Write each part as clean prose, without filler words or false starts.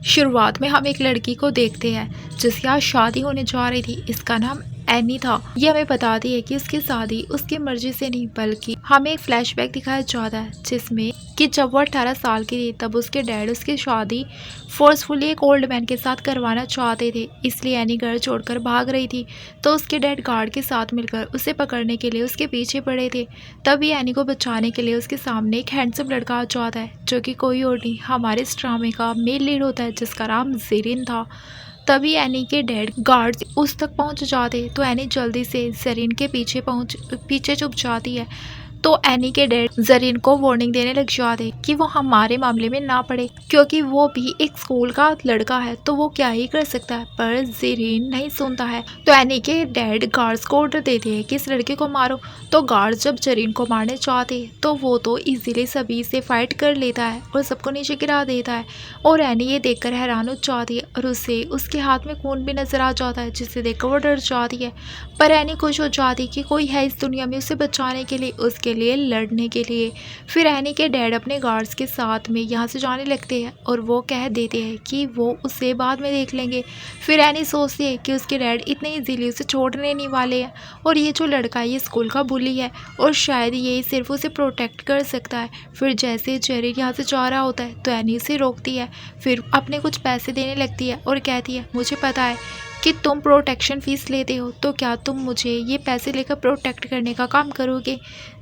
शुरुआत में हम एक लड़की को देखते हैं जिसकी आज शादी होने जा रही थी। इसका नाम एनी था। ये हमें बताती है कि उसकी शादी उसकी मर्जी से नहीं, बल्कि हमें एक फ्लैशबैक दिखाया जाता है जिसमें कि जब वो 18 साल की थी तब उसके डैड उसकी शादी फोर्सफुली एक ओल्ड मैन के साथ करवाना चाहते थे। इसलिए एनी घर छोड़कर भाग रही थी, तो उसके डैड गार्ड के साथ मिलकर उसे पकड़ने के लिए उसके पीछे पड़े थे। तभी एनी को बचाने के लिए उसके सामने एक हैंडसम लड़का आ जाता है, जो कि कोई और नहीं, हमारे इस ड्रामे का मेन लीड होता है, जिसका नाम ज़रीन था। तभी एनी के डैड गार्ड्स उस तक पहुंच जाते, तो एनी जल्दी से ज़रीन के पीछे छुप जाती है। तो एनी के डैड ज़रीन को वार्निंग देने लग जाते कि वो हमारे मामले में ना पड़े, क्योंकि वो भी एक स्कूल का लड़का है, तो वो क्या ही कर सकता है। पर ज़रीन नहीं सुनता है, तो एनी के डैड गार्ड्स को ऑर्डर देते हैं कि इस लड़के को मारो। तो गार्ड्स जब ज़रीन को मारने चाहते तो वो तो इजीली सभी से फाइट कर लेता है और सबको नीचे गिरा देता है। और एनी ये देखकर हैरान हो जाती है और उसे उसके हाथ में खून भी नजर आ जाता है, जिससे देखकर वो डर जाती है। पर एनी खुश हो जाती कि कोई है इस दुनिया में उसे बचाने के लिए, उसके लिए लड़ने के लिए। फिर एनी के डैड अपने गार्ड्स के साथ में यहाँ से जाने लगते हैं और वो कह देते हैं कि वो उसे बाद में देख लेंगे। फिर एनी सोचती है कि उसके डैड इतने इजीली उसे छोड़ने नहीं वाले हैं, और ये जो लड़का है ये स्कूल का बुली है और शायद ये सिर्फ उसे प्रोटेक्ट कर सकता है। फिर जैसे जेरी यहाँ से जा रहा होता है तो एनी उसे रोकती है, फिर अपने कुछ पैसे देने लगती है और कहती है मुझे पता है कि तुम प्रोटेक्शन फ़ीस लेते हो, तो क्या तुम मुझे ये पैसे लेकर प्रोटेक्ट करने का काम करोगे।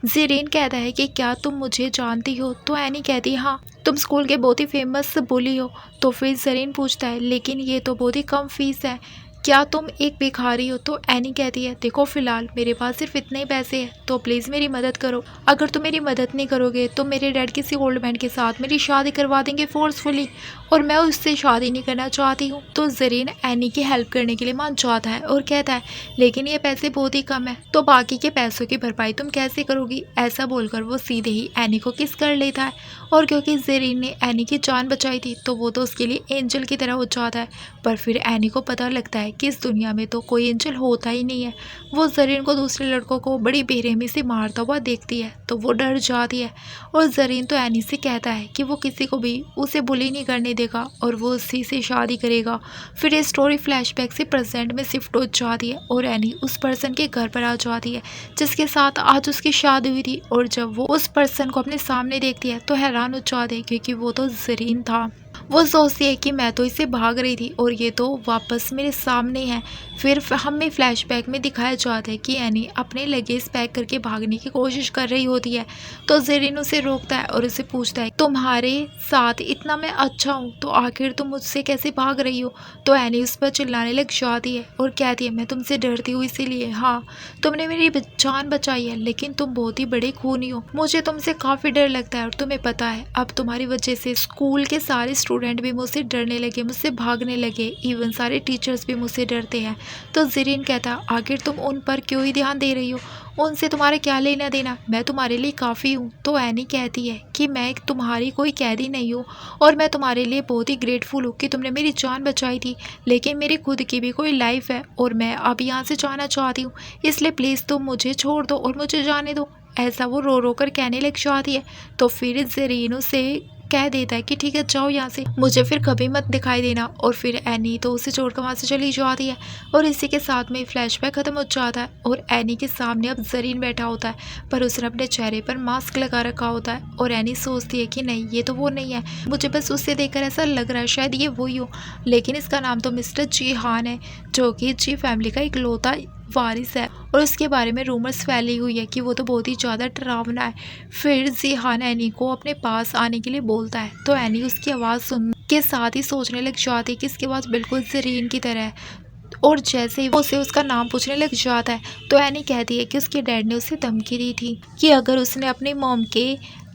ज़रीन कहता है कि क्या तुम मुझे जानती हो, तो एनी कहती है हाँ, तुम स्कूल के बहुत ही फेमस बुली हो। तो फिर ज़रीन पूछता है लेकिन ये तो बहुत ही कम फीस है, क्या तुम एक भिखारी हो। तो एनी कहती है देखो फ़िलहाल मेरे पास सिर्फ इतने ही पैसे हैं, तो प्लीज़ मेरी मदद करो। अगर तुम मेरी मदद नहीं करोगे तो मेरे डैड किसी ओल्ड मैन के साथ मेरी शादी करवा देंगे फोर्सफुली, और मैं उससे शादी नहीं करना चाहती हूँ। तो ज़रीन एनी की हेल्प करने के लिए मान जाता है और कहता है लेकिन ये पैसे बहुत ही कम है, तो बाकी के पैसों की भरपाई तुम कैसे करोगी। ऐसा बोलकर वो सीधे ही एनी को किस कर लेता है, और क्योंकि ज़रीन ने एनी की जान बचाई थी तो वो तो उसके लिए एंजल की तरह हो जाता है। पर फिर एनी को पता लगता है कि इस दुनिया में तो कोई एंजल होता ही नहीं है। वो ज़रीन को दूसरे लड़कों को बड़ी बेरहमी से मारता हुआ देखती है तो वो डर जाती है, और ज़रीन तो एनी से कहता है कि वो किसी को भी उसे बुली नहीं करने देगा और वो उसी से शादी करेगा। फिर ये स्टोरी फ्लैशबैक से प्रेजेंट में शिफ्ट हो जाती है और एनी उस पर्सन के घर पर आ जाती है जिसके साथ आज उसकी शादी हुई थी। और जब वो उस पर्सन को अपने सामने देखती है तो हैरान हो जाती है, क्योंकि वो तो ज़रीन था। वो सोचती है कि मैं तो इससे भाग रही थी और ये तो वापस मेरे सामने है। फिर हमें फ्लैशबैक में दिखाया जाता है कि एनी अपने लगेज पैक करके भागने की कोशिश कर रही होती है, तो ज़रीन उसे रोकता है और उसे पूछता है तुम्हारे साथ इतना मैं अच्छा हूँ तो आखिर तुम मुझसे कैसे भाग रही हो। तो एनी उस पर चिल्लाने लग जाती है और कहती है मैं तुमसे डरती हूँ इसीलिए। हाँ, तुमने मेरी जान बचाई है, लेकिन तुम बहुत ही बड़े खूनी हो, मुझे तुमसे काफ़ी डर लगता है। और तुम्हें पता है अब तुम्हारी वजह से स्कूल के सारे स्टूडेंट भी मुझसे डरने लगे, मुझसे भागने लगे, इवन सारे टीचर्स भी मुझसे डरते हैं। तो ज़रीन कहता आखिर तुम उन पर क्यों ही ध्यान दे रही हो, उनसे तुम्हारा क्या लेना देना, मैं तुम्हारे लिए काफ़ी हूँ। तो एनी कहती है कि मैं तुम्हारी कोई कैदी नहीं हूँ और मैं तुम्हारे लिए बहुत ही ग्रेटफुल हूँ कि तुमने मेरी जान बचाई थी, लेकिन मेरी खुद की भी कोई लाइफ है और मैं अब यहाँ से जाना चाहती हूँ, इसलिए प्लीज़ तुम मुझे छोड़ दो और मुझे जाने दो। ऐसा वो रो रो कर कहने लग जाती है। तो फिर ज़रीन उसे कह देता है कि ठीक है जाओ यहाँ से, मुझे फिर कभी मत दिखाई देना। और फिर एनी तो उसे छोड़कर वहाँ से चली जाती है और इसी के साथ में फ्लैशबैक खत्म हो जाता है और एनी के सामने अब ज़रीन बैठा होता है, पर उसने अपने चेहरे पर मास्क लगा रखा होता है। और एनी सोचती है कि नहीं ये तो वो नहीं है, मुझे बस उससे देखकर ऐसा लग रहा है शायद ये वही हो, लेकिन इसका नाम तो मिस्टर जीहान है, जो कि जी फैमिली का इकलौता वारिस है, और उसके बारे में रूमर्स फैली हुई है कि वो तो बहुत ही ज़्यादा डरावना है। फिर जीहान एनी को अपने पास आने के लिए बोलता है, तो एनी उसकी आवाज़ सुन के साथ ही सोचने लग जाती है कि इसकी आवाज़ बिल्कुल ज़रीन की तरह है। और जैसे ही वो उसे उसका नाम पूछने लग जाता है तो एनी कहती है कि उसके डैड ने उसे धमकी दी थी कि अगर उसने अपनी मॉम के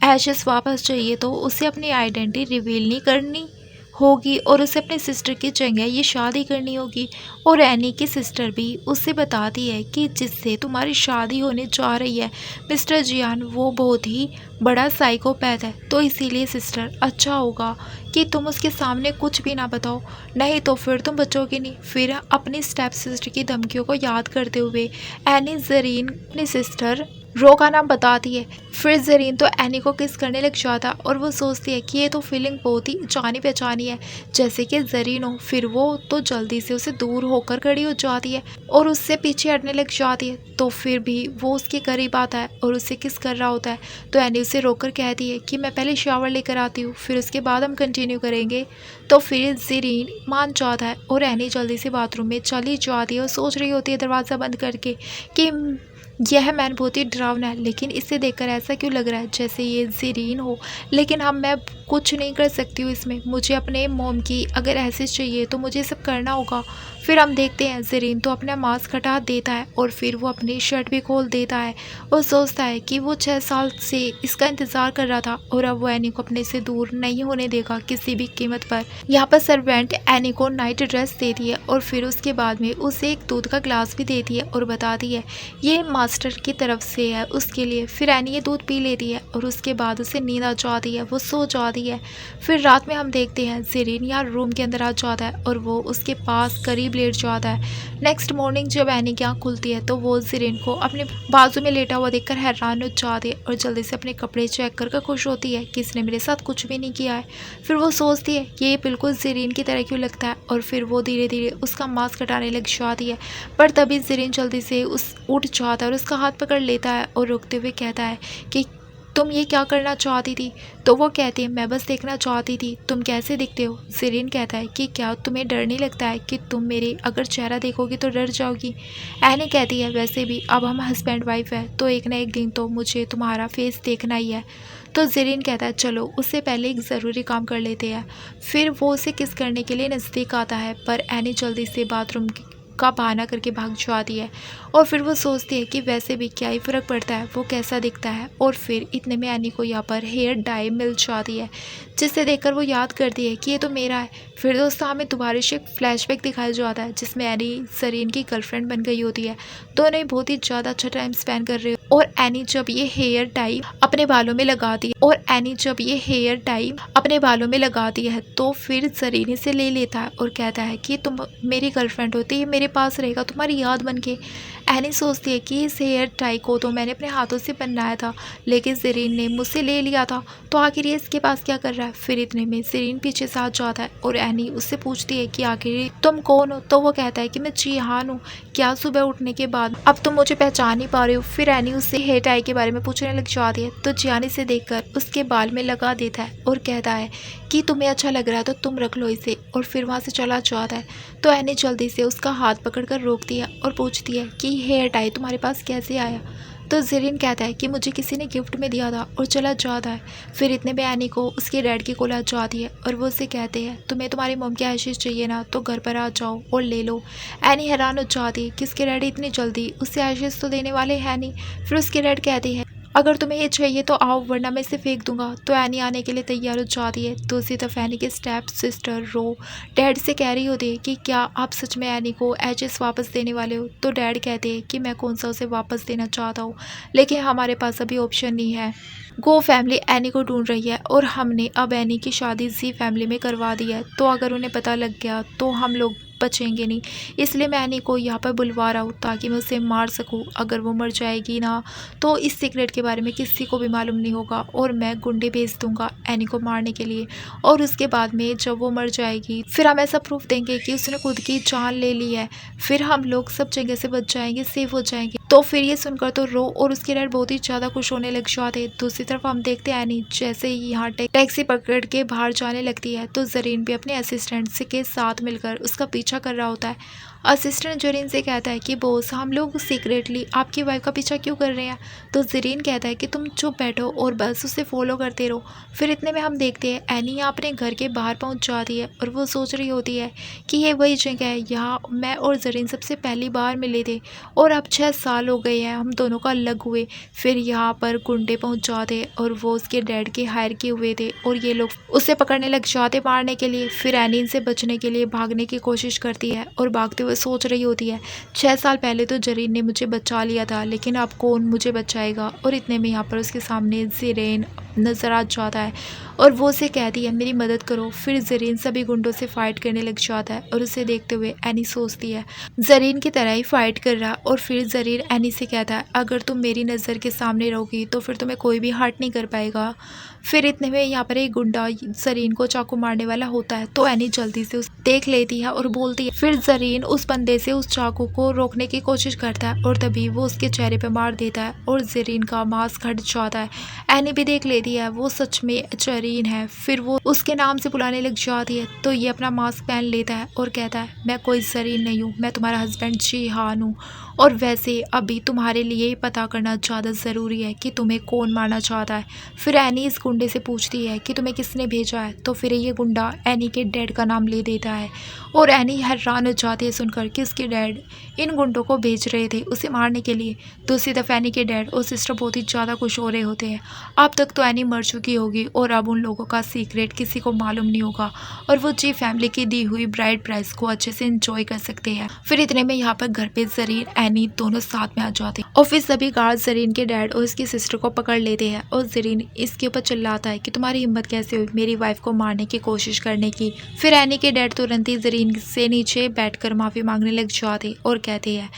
एशेस वापस चाहिए तो उसे अपनी आइडेंटिटी रिवील नहीं करनी होगी और उसे अपने सिस्टर की जगह ये शादी करनी होगी। और एनी की सिस्टर भी उससे बताती है कि जिससे तुम्हारी शादी होने जा रही है मिस्टर जियान वो बहुत ही बड़ा साइकोपैथ है, तो इसीलिए सिस्टर अच्छा होगा कि तुम उसके सामने कुछ भी ना बताओ, नहीं तो फिर तुम बचोगे नहीं। फिर अपनी स्टेप सिस्टर की धमकियों को याद करते हुए एनी ज़रीन अपनी सिस्टर रो का नाम बताती है। फिर ज़रीन तो एनी को किस करने लग जाता और वो सोचती है कि ये तो फीलिंग बहुत ही जानी पहचानी है, जैसे कि ज़रीन हो। फिर वो तो जल्दी से उसे दूर होकर खड़ी हो जाती है और उससे पीछे हटने लग जाती है। तो फिर भी वो उसके करीब आता है और उससे किस कर रहा होता है। तो एनी उसे रोककर कहती है कि मैं पहले शावर लेकर आती हूँ, फिर उसके बाद हम कंटिन्यू करेंगे। तो फिर ज़रीन मान जाता है और एनी जल्दी से बाथरूम में चली जाती है और सोच रही होती है दरवाज़ा बंद करके कि यह मैन बहुत ही डरावना है, लेकिन इसे देखकर ऐसा क्यों लग रहा है जैसे ये ज़रीन हो। लेकिन हम मैं कुछ नहीं कर सकती हूँ इसमें, मुझे अपने मोम की अगर ऐसे चाहिए तो मुझे सब करना होगा। फिर हम देखते हैं ज़रीन तो अपना मास्क हटा देता है और फिर वो अपनी शर्ट भी खोल देता है और सोचता है कि वो 6 साल से इसका इंतज़ार कर रहा था और अब वो एनी को अपने से दूर नहीं होने देगा किसी भी कीमत पर। यहाँ पर सर्वेंट एनी को नाइट ड्रेस देती है और फिर उसके बाद में उसे एक दूध का ग्लास भी देती है और बताती है ये मास्टर की तरफ से है उसके लिए। फिर एनी ये दूध पी लेती है और उसके बाद उसे नींद आ जाती है, वो सो जाती है। फिर रात में हम देखते हैं ज़रीन यहाँ रूम के अंदर आ जाता है और वो उसके पास करीब लेट जाता है। नेक्स्ट मॉर्निंग जब एनी की आँख खुलती है तो वो ज़रीन को अपने बाजू में लेटा हुआ देखकर हैरान हो जाती है और जल्दी से अपने कपड़े चेक कर खुश होती है कि इसने मेरे साथ कुछ भी नहीं किया है। फिर वो सोचती है कि ये बिल्कुल ज़रीन की तरह क्यों लगता है और फिर वो धीरे धीरे उसका मास्क हटाने लग जाती है। पर तभी ज़रीन जल्दी से उस उठ जाता है और उसका हाथ पकड़ लेता है और रुकते हुए कहता है कि तुम ये क्या करना चाहती थी। तो वो कहती है मैं बस देखना चाहती थी तुम कैसे दिखते हो। ज़रीन कहता है कि क्या तुम्हें डर नहीं लगता है कि तुम मेरे अगर चेहरा देखोगी तो डर जाओगी। एनी कहती है वैसे भी अब हम हस्बैंड वाइफ है तो एक ना एक दिन तो मुझे तुम्हारा फेस देखना ही है। तो ज़रीन कहता है चलो उससे पहले एक ज़रूरी काम कर लेते हैं। फिर वो उसे किस करने के लिए नज़दीक आता है पर एनी जल्दी से बाथरूम का बहाना करके भाग जाती है और फिर वो सोचती है कि वैसे भी क्या ही फ़र्क पड़ता है वो कैसा दिखता है। और फिर इतने में एनी को यहाँ पर हेयर डाई मिल जाती है जिसे देखकर वो याद करती है कि ये तो मेरा है। फिर दोस्तों हमें दोबारा से एक फ्लैशबैक दिखाया जाता है जिसमें एनी ज़रीन की गर्लफ्रेंड बन गई होती है। दोनों ही बहुत ही ज़्यादा अच्छा टाइम स्पेंड कर रहे हो और एनी जब ये हेयर डाई अपने बालों में लगाती है तो फिर ज़रीन इसे ले लेता है और कहता है कि तुम मेरी गर्लफ्रेंड होती है मेरे पास रहेगा तुम्हारी याद बन के। एनी सोचती है कि इस हेयर टाई को तो मैंने अपने हाथों से बनाया था लेकिन ज़रीन ने मुझसे ले लिया था तो आखिर ये इसके पास क्या कर रहा है। फिर इतने में ज़रीन पीछे से आ जाता है और एनी उससे पूछती है कि आखिर तुम कौन हो। तो वो कहता है कि मैं चिहान हूँ, क्या सुबह उठने के बाद अब तुम मुझे पहचान नहीं पा रहे हो। फिर एनी उससे हेयर टाई के बारे में पूछने लग जाती है तो चिहान इसे देखकर उसके बाल में लगा देता है और कहता है कि तुम्हें अच्छा लग रहा है तो तुम रख लो इसे और फिर वहाँ से चला जाता है। तो एनी जल्दी से उसका हाथ पकड़कर रोकती है और पूछती है कि हेयर टाई तुम्हारे पास कैसे आया। तो ज़रीन कहता है कि मुझे किसी ने गिफ्ट में दिया था और चला जाता है। फिर इतने में एनी को उसके डैड की कॉल आ जाती है और वो उसे कहते हैं तुम्हें तुम्हारी मॉम की आशीष चाहिए ना तो घर पर आ जाओ और ले लो। एनी हैरान हो जाती है कि उसके डैड इतनी जल्दी उससे आशीष तो देने वाले हैं नहीं। फिर उसके डैड कहते हैं अगर तुम्हें ये चाहिए तो आओ वरना मैं इसे फेंक दूंगा। तो एनी आने के लिए तैयार हो जाती है। दूसरी तरफ एनी की स्टेप सिस्टर रो डैड से कह रही होती है कि क्या आप सच में एनी को एचएस वापस देने वाले हो। तो डैड कहते हैं कि मैं कौन सा उसे वापस देना चाहता हूँ लेकिन हमारे पास अभी ऑप्शन नहीं है। गो फैमिली एनी को ढूंढ रही है और हमने अब एनी की शादी जी फैमिली में करवा दी है तो अगर उन्हें पता लग गया तो हम लोग बचेंगे नहीं, इसलिए मैं एनी को यहाँ पर बुलवा रहा हूँ ताकि मैं उसे मार सकूँ। अगर वो मर जाएगी ना तो इस सीक्रेट के बारे में किसी को भी मालूम नहीं होगा और मैं गुंडे भेज दूँगा एनी को मारने के लिए। और उसके बाद में जब वो मर जाएगी फिर हम ऐसा प्रूफ देंगे कि उसने खुद की जान ले ली है, फिर हम लोग सब जगह से बच जाएंगे, सेफ हो जाएंगे। तो फिर ये सुनकर तो रो और उसके डैड बहुत ही ज़्यादा खुश होने लग जाते। दूसरी तरफ हम देखते हैं एनी जैसे ही यहाँ टैक्सी पकड़ के बाहर जाने लगती है तो ज़रीन भी अपने असिस्टेंट से के साथ मिलकर उसका पीछा कर रहा होता है। असिस्टेंट ज़रीन से कहता है कि बॉस हम लोग सीक्रेटली आपकी वाइफ का पीछा क्यों कर रहे हैं। तो ज़रीन कहता है कि तुम चुप बैठो और बस उसे फॉलो करते रहो। फिर इतने में हम देखते हैं एनी यहाँ अपने घर के बाहर पहुँच जाती है और वो सोच रही होती है कि ये वही जगह है यहाँ मैं और ज़रीन सबसे पहली बार मिले थे और अब 6 साल हो गए हैं हम दोनों का अलग हुए। फिर यहाँ पर गुंडे पहुँच जाते और वो उसके डैड के हायर किए हुए थे और ये लोग उसे पकड़ने लग जाते मारने के लिए। फिर एनी से बचने के लिए भागने की कोशिश करती है और भागते हुए सोच रही होती है 6 साल पहले तो ज़रीन ने मुझे बचा लिया था लेकिन अब कौन मुझे बचाएगा। और इतने में यहाँ पर उसके सामने ज़रीन नज़र आ जाता है और वो उसे कहती है मेरी मदद करो। फिर जरीन सभी गुंडों से फाइट करने लग जाता है और उसे देखते हुए एनी सोचती है जरीन की तरह ही फाइट कर रहा। और फिर जरीन एनी से कहता है अगर तुम मेरी नज़र के सामने रहोगी तो फिर तुम्हें कोई भी हर्ट नहीं कर पाएगा। फिर इतने में यहाँ पर एक गुंडा जरीन को चाकू मारने वाला होता है तो एनी जल्दी से उस देख लेती है और बोलती है। फिर जरीन उस बंदे से उस चाकू को रोकने की कोशिश करता है और तभी वो उसके चेहरे पे मार देता है और जरीन का मास्क हट जाता है। एनी भी देख लेती है वो सच में जरीन है। फिर वो उसके नाम से बुलाने लग जाती है तो ये अपना मास्क पहन लेता है और कहता है मैं कोई जरीन नहीं हूँ, मैं तुम्हारा हस्बैंड जिहान हूँ। और वैसे अभी तुम्हारे लिए ही पता करना ज़्यादा ज़रूरी है कि तुम्हें कौन मारना चाहता है। फिर एनी इस गुंडे से पूछती है कि तुम्हें किसने भेजा है तो फिर ये गुंडा एनी के डैड का नाम ले देता है और एनी हैरान हो जाती है सुनकर कि उसके डैड इन गुंडों को भेज रहे थे उसे मारने के लिए। दूसरी तरफ एनी के डैड और सिस्टर बहुत ही ज़्यादा खुश हो रहे होते हैं। अब तक तो एनी मर चुकी होगी और अब उन लोगों का सीक्रेट किसी को मालूम नहीं होगा और वो जी फैमिली की दी हुई ब्राइड प्राइस को अच्छे से इंजॉय कर सकते हैं। फिर इतने में यहाँ पर घर पे जरीन एनी दोनों साथ में आ जाते हैं और फिर सभी गार्ड जरीन के डैड और उसकी सिस्टर को पकड़ लेते हैं और जरीन इसके ऊपर चिल्लाता है कि तुम्हारी हिम्मत कैसे हुई मेरी वाइफ को मारने की कोशिश करने की। फिर एनी के डैड तुरंत ही जरीन से नीचे बैठकर माफ़ी मांगने लग जाते और कहते हैं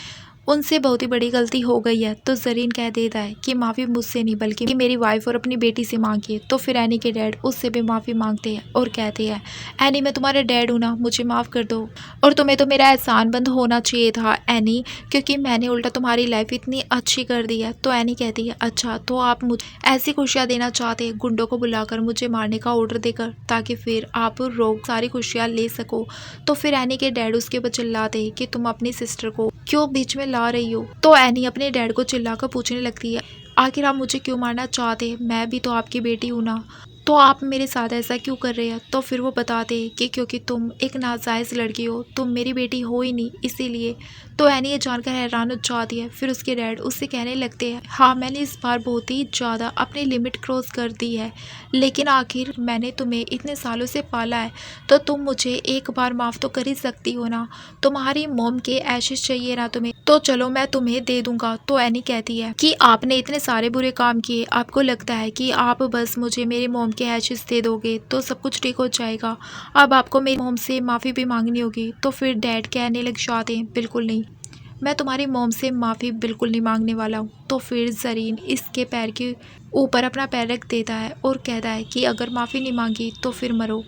उनसे बहुत ही बड़ी गलती हो गई है। तो जरीन कह देता है कि माफ़ी मुझसे नहीं बल्कि मेरी वाइफ और अपनी बेटी से मांगिए। तो फिर एनी के डैड उससे भी माफ़ी मांगते हैं और कहते हैं एनी मैं तुम्हारा डैड हूँ ना, मुझे माफ़ कर दो और तुम्हें तो मेरा एहसान बंद होना चाहिए था एनी, क्योंकि मैंने उल्टा तुम्हारी लाइफ इतनी अच्छी कर दी है। तो एनी कहती है अच्छा तो आप मुझे ऐसी खुशियाँ देना चाहते हैं गुंडों को बुलाकर मुझे मारने का ऑर्डर देकर ताकि फिर आप रोग सारी खुशियाँ ले सको। तो फिर एनी के डैड उसके ऊपर चिल्लाते हैं कि तुम अपनी सिस्टर को क्यों बीच में ला रही हो। तो एनी अपने डैड को चिल्लाकर पूछने लगती है आखिर आप मुझे क्यों मारना चाहते हैं, मैं भी तो आपकी बेटी हूँ ना, तो आप मेरे साथ ऐसा क्यों कर रहे हैं। तो फिर वो बताते हैं कि क्योंकि तुम एक नाजायज़ लड़की हो, तुम मेरी बेटी हो ही नहीं इसीलिए। तो एनी ये जानकर हैरान हो जाती है। फिर उसके डैड उससे कहने लगते हैं हाँ मैंने इस बार बहुत ही ज़्यादा अपनी लिमिट क्रॉस कर दी है, लेकिन आखिर मैंने तुम्हें इतने सालों से पाला है तो तुम मुझे एक बार माफ़ तो कर ही सकती हो ना। तुम्हारी मॉम के एशेस चाहिए ना तुम्हें, तो चलो मैं तुम्हें दे दूंगा। तो एनी कहती है कि आपने इतने सारे बुरे काम किए, आपको लगता है कि आप बस मुझे मेरे मॉम के एशेस दे दोगे तो सब कुछ ठीक हो जाएगा, अब आपको मेरी मॉम से माफ़ी भी मांगनी होगी। तो फिर डैड कहने लग जाते हैं बिल्कुल नहीं, मैं तुम्हारी मॉम से माफ़ी बिल्कुल नहीं मांगने वाला हूँ। तो फिर जरीन इसके पैर के ऊपर अपना पैर रख देता है और कहता है कि अगर माफ़ी नहीं मांगी तो फिर मरो।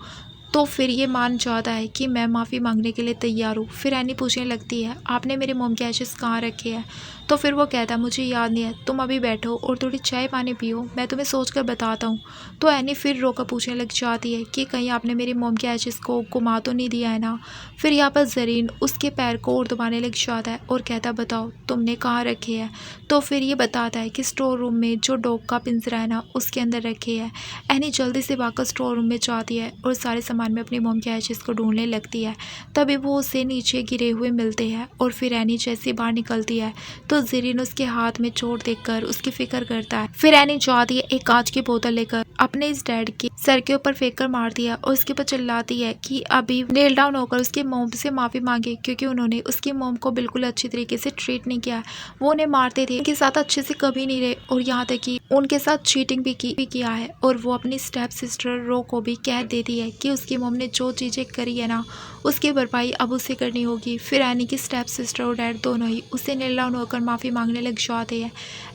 तो फिर ये मान जाता है कि मैं माफ़ी मांगने के लिए तैयार हूँ। फिर एनी पूछने लगती है आपने मेरे मॉम के एशेस कहाँ रखे हैं। तो फिर वो कहता है मुझे याद नहीं है, तुम अभी बैठो और थोड़ी चाय पानी पियो, मैं तुम्हें सोच कर बताता हूँ। तो एनी फिर रोकर पूछने लग जाती है कि कहीं आपने मेरी मॉम के एशेस को घुमा तो नहीं दिया है ना। फिर यहाँ पर जरीन उसके पैर को और दबाने लग जाता है और कहता है बताओ तुमने कहाँ रखे हैं। तो फिर ये बताता है कि स्टोर रूम में जो डॉग का पिंजरा है ना उसके अंदर रखे हैं। एनी जल्दी से भागकर स्टोर रूम में जाती है और सारे सामान में अपनी मॉम के एशेस को ढूंढने लगती है। तभी वो उसे नीचे गिरे हुए मिलते हैं और फिर एनी जैसे बाहर निकलती है तो जरीन उसके हाथ में चोट देखकर उसकी फिक्र करता है। फिर एनी जाती है एक कांच की बोतल लेकर अपने इस डैड के सर के ऊपर फेंक कर मारती है और उसके ऊपर चिल्लाती है कि अभी नेल डाउन होकर उसके मॉम से माफ़ी मांगे, क्योंकि उन्होंने उसकी मॉम को बिल्कुल अच्छी तरीके से ट्रीट नहीं किया। वो उन्हें मारते थे, उनके साथ अच्छे से कभी नहीं रहे और यहाँ तक कि उनके साथ चीटिंग भी किया है। और वो अपनी स्टेप सिस्टर रो को भी कह देती है कि उसकी मॉम ने जो चीज़ें करी है ना उसकी भरपाई अब उसे करनी होगी। फिर एनी की स्टेप सिस्टर और डैड दोनों ही उसे नेल डाउन होकर माफ़ी मांगने लग जाते हैं।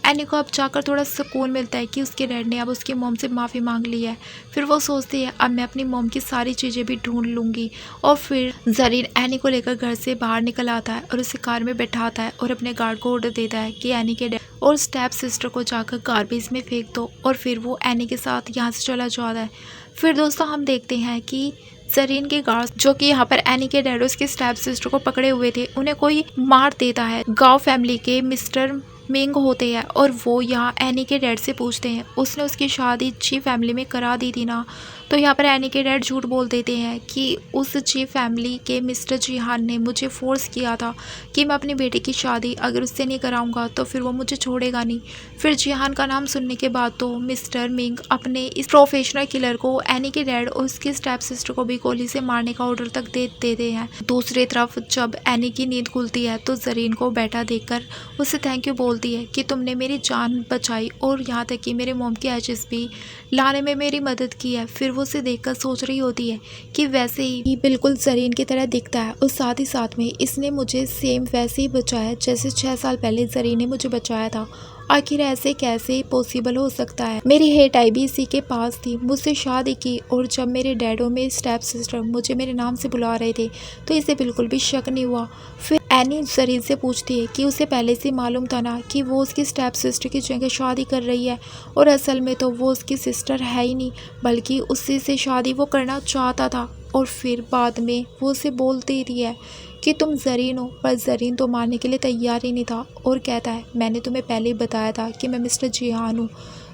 एनी को अब जाकर थोड़ा सुकून मिलता है कि उसके डैड ने अब उसकी मॉम से माफ़ी मांग ली है। फिर वो सोचती है अब मैं अपनी मॉम की सारी चीज़ें भी ढूंढ लूँगी। और फिर जरीन एनी को लेकर घर से बाहर निकल आता है और उसे कार में बैठाता है और अपने गार्ड को ऑर्डर देता है कि एनी के डैड और स्टेप सिस्टर को जाकर गार्बेज में फेंक दो। और फिर वो एनी के साथ यहाँ से चला जाता है। फिर दोस्तों हम देखते हैं कि जरीन के गार्ड जो कि यहाँ पर एनी के डैड उसके स्टेप सिस्टर को पकड़े हुए थे उन्हें कोई मार देता है। गांव फैमिली के मिस्टर मिंग होते हैं और वो यहाँ एनी के डैड से पूछते हैं उसने उसकी शादी अच्छी फैमिली में करा दी थी ना। तो यहाँ पर एनी के डैड झूठ बोल देते हैं कि उस जी फैमिली के मिस्टर जिहान ने मुझे फोर्स किया था कि मैं अपनी बेटी की शादी अगर उससे नहीं कराऊंगा तो फिर वो मुझे छोड़ेगा नहीं। फिर जिहान का नाम सुनने के बाद तो मिस्टर मिंग अपने इस प्रोफेशनल किलर को एनी के डैड और उसकी स्टेप सिस्टर को भी गोली से मारने का ऑर्डर तक दे देते हैं। दूसरी तरफ जब एनी की नींद खुलती है तो जरीन को बैठा देखकर उसे थैंक यू बोलती है कि तुमने मेरी जान बचाई और यहाँ तक कि मेरे मॉम की एशेस भी लाने में मेरी मदद की है। फिर वो उसे देखकर सोच रही होती है कि वैसे ही बिल्कुल जरीन की तरह दिखता है और साथ ही साथ में इसने मुझे सेम वैसे ही बचाया जैसे 6 साल पहले जरीन ने मुझे बचाया था। आखिर ऐसे कैसे पॉसिबल हो सकता है। मेरी हेट आई भी इसी के पास थी, मुझसे शादी की और जब मेरे डैड और मेरी स्टेप सिस्टर मुझे मेरे नाम से बुला रहे थे तो इसे बिल्कुल भी शक नहीं हुआ। फिर एनी जरीन से पूछती है कि उसे पहले से मालूम था ना कि वो उसकी स्टेप सिस्टर की जगह शादी कर रही है और असल में तो वो उसकी सिस्टर है ही नहीं बल्कि उसी से शादी वो करना चाहता था। और फिर बाद में वो उसे बोलती रही है कि तुम जरीन हो, पर जरीन तो मानने के लिए तैयार ही नहीं था और कहता है मैंने तुम्हें पहले ही बताया था कि मैं मिस्टर जिहान हूँ।